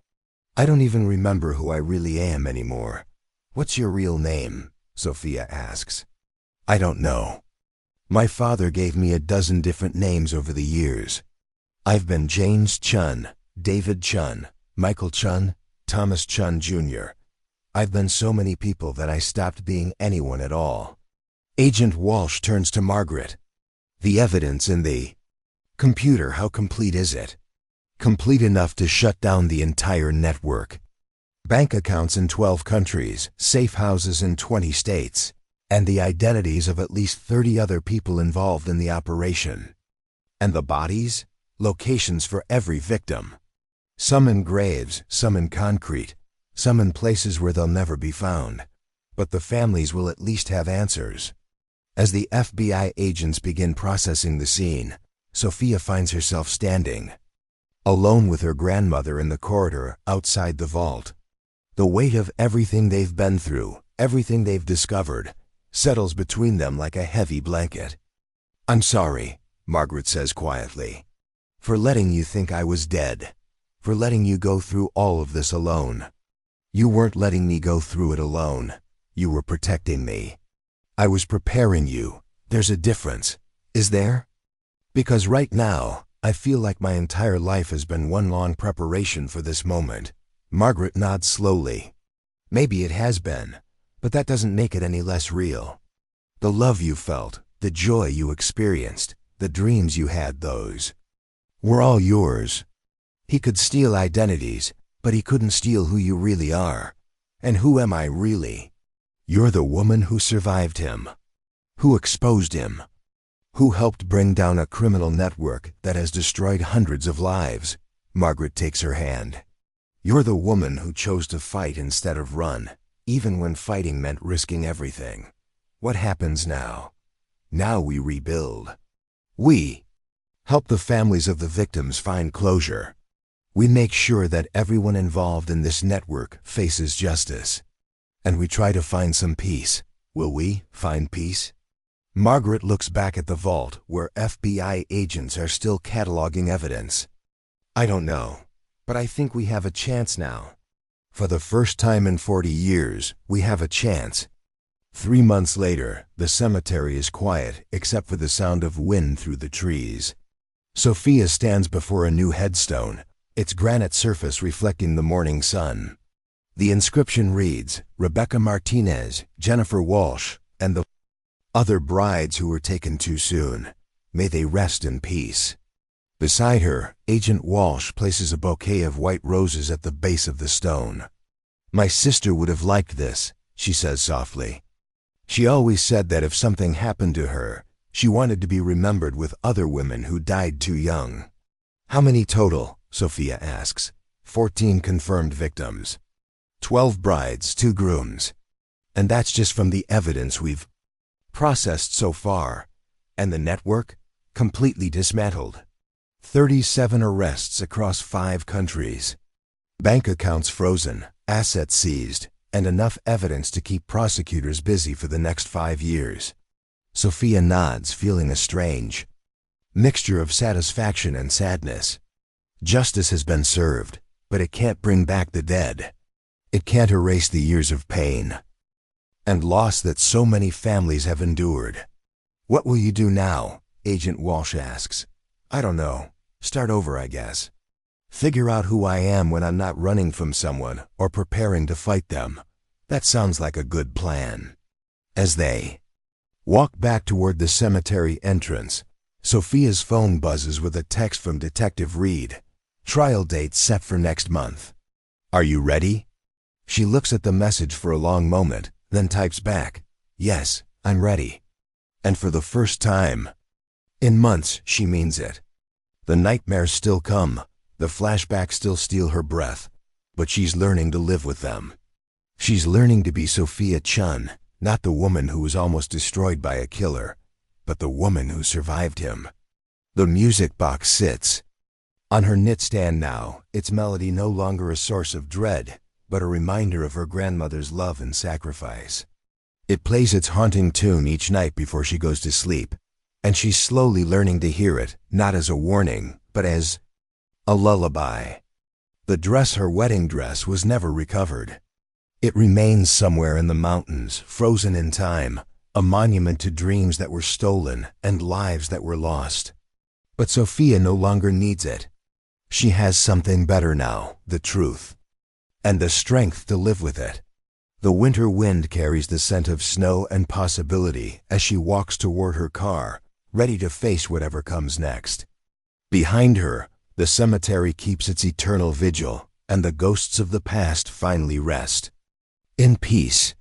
I don't even remember who I really am anymore. What's your real name? Sophia asks. I don't know. My father gave me a dozen different names over the years. I've been James Chun, David Chun, Michael Chun, Thomas Chun Jr. I've been so many people that I stopped being anyone at all. Agent Walsh turns to Margaret. The evidence in the computer, how complete is it? Complete enough to shut down the entire network. Bank accounts in 12 countries, safe houses in 20 states, and the identities of at least 30 other people involved in the operation. And the bodies? Locations for every victim. Some in graves, some in concrete, some in places where they'll never be found. But the families will at least have answers. As the FBI agents begin processing the scene, Sophia finds herself standing, alone with her grandmother in the corridor outside the vault. The weight of everything they've been through, everything they've discovered, settles between them like a heavy blanket. I'm sorry, Margaret says quietly, for letting you think I was dead, for letting you go through all of this alone. You weren't letting me go through it alone. You were protecting me. I was preparing you. There's a difference, is there? Because right now, I feel like my entire life has been one long preparation for this moment. Margaret nods slowly. Maybe it has been, but that doesn't make it any less real. The love you felt, the joy you experienced, the dreams you had, those were all yours. He could steal identities, but he couldn't steal who you really are. And who am I really? You're the woman who survived him, who exposed him, who helped bring down a criminal network that has destroyed hundreds of lives. Margaret takes her hand. You're the woman who chose to fight instead of run, even when fighting meant risking everything. What happens now? Now we rebuild. We help the families of the victims find closure. We make sure that everyone involved in this network faces justice. And we try to find some peace. Will we find peace? Margaret looks back at the vault where FBI agents are still cataloging evidence. I don't know, but I think we have a chance now. For the first time in 40 years, we have a chance. 3 months later, the cemetery is quiet except for the sound of wind through the trees. Sophia stands before a new headstone, its granite surface reflecting the morning sun. The inscription reads, Rebecca Martinez, Jennifer Walsh, and the other brides who were taken too soon. May they rest in peace. Beside her, Agent Walsh places a bouquet of white roses at the base of the stone. My sister would have liked this, she says softly. She always said that if something happened to her, she wanted to be remembered with other women who died too young. How many total? Sophia asks. 14 confirmed victims. 12 brides, 2 grooms. And that's just from the evidence we've processed so far. And the network? Completely dismantled. 37 arrests across 5 countries. Bank accounts frozen, assets seized, and enough evidence to keep prosecutors busy for the next 5 years. Sophia nods, feeling a strange mixture of satisfaction and sadness. Justice has been served, but it can't bring back the dead. It can't erase the years of pain and loss that so many families have endured. What will you do now? Agent Walsh asks. I don't know. Start over, I guess. Figure out who I am when I'm not running from someone or preparing to fight them. That sounds like a good plan. As they walk back toward the cemetery entrance, Sophia's phone buzzes with a text from Detective Reed. Trial date set for next month. Are you ready? She looks at the message for a long moment, then types back, Yes, I'm ready. And for the first time in months, she means it. The nightmares still come, the flashbacks still steal her breath, but she's learning to live with them. She's learning to be Sophia Chun, not the woman who was almost destroyed by a killer, but the woman who survived him. The music box sits on her nightstand now, its melody no longer a source of dread, but a reminder of her grandmother's love and sacrifice. It plays its haunting tune each night before she goes to sleep, and she's slowly learning to hear it, not as a warning, but as a lullaby. The dress, her wedding dress, was never recovered. It remains somewhere in the mountains, frozen in time, a monument to dreams that were stolen and lives that were lost. But Sophia no longer needs it. She has something better now, the truth, and the strength to live with it. The winter wind carries the scent of snow and possibility as she walks toward her car, ready to face whatever comes next. Behind her, the cemetery keeps its eternal vigil, and the ghosts of the past finally rest in peace.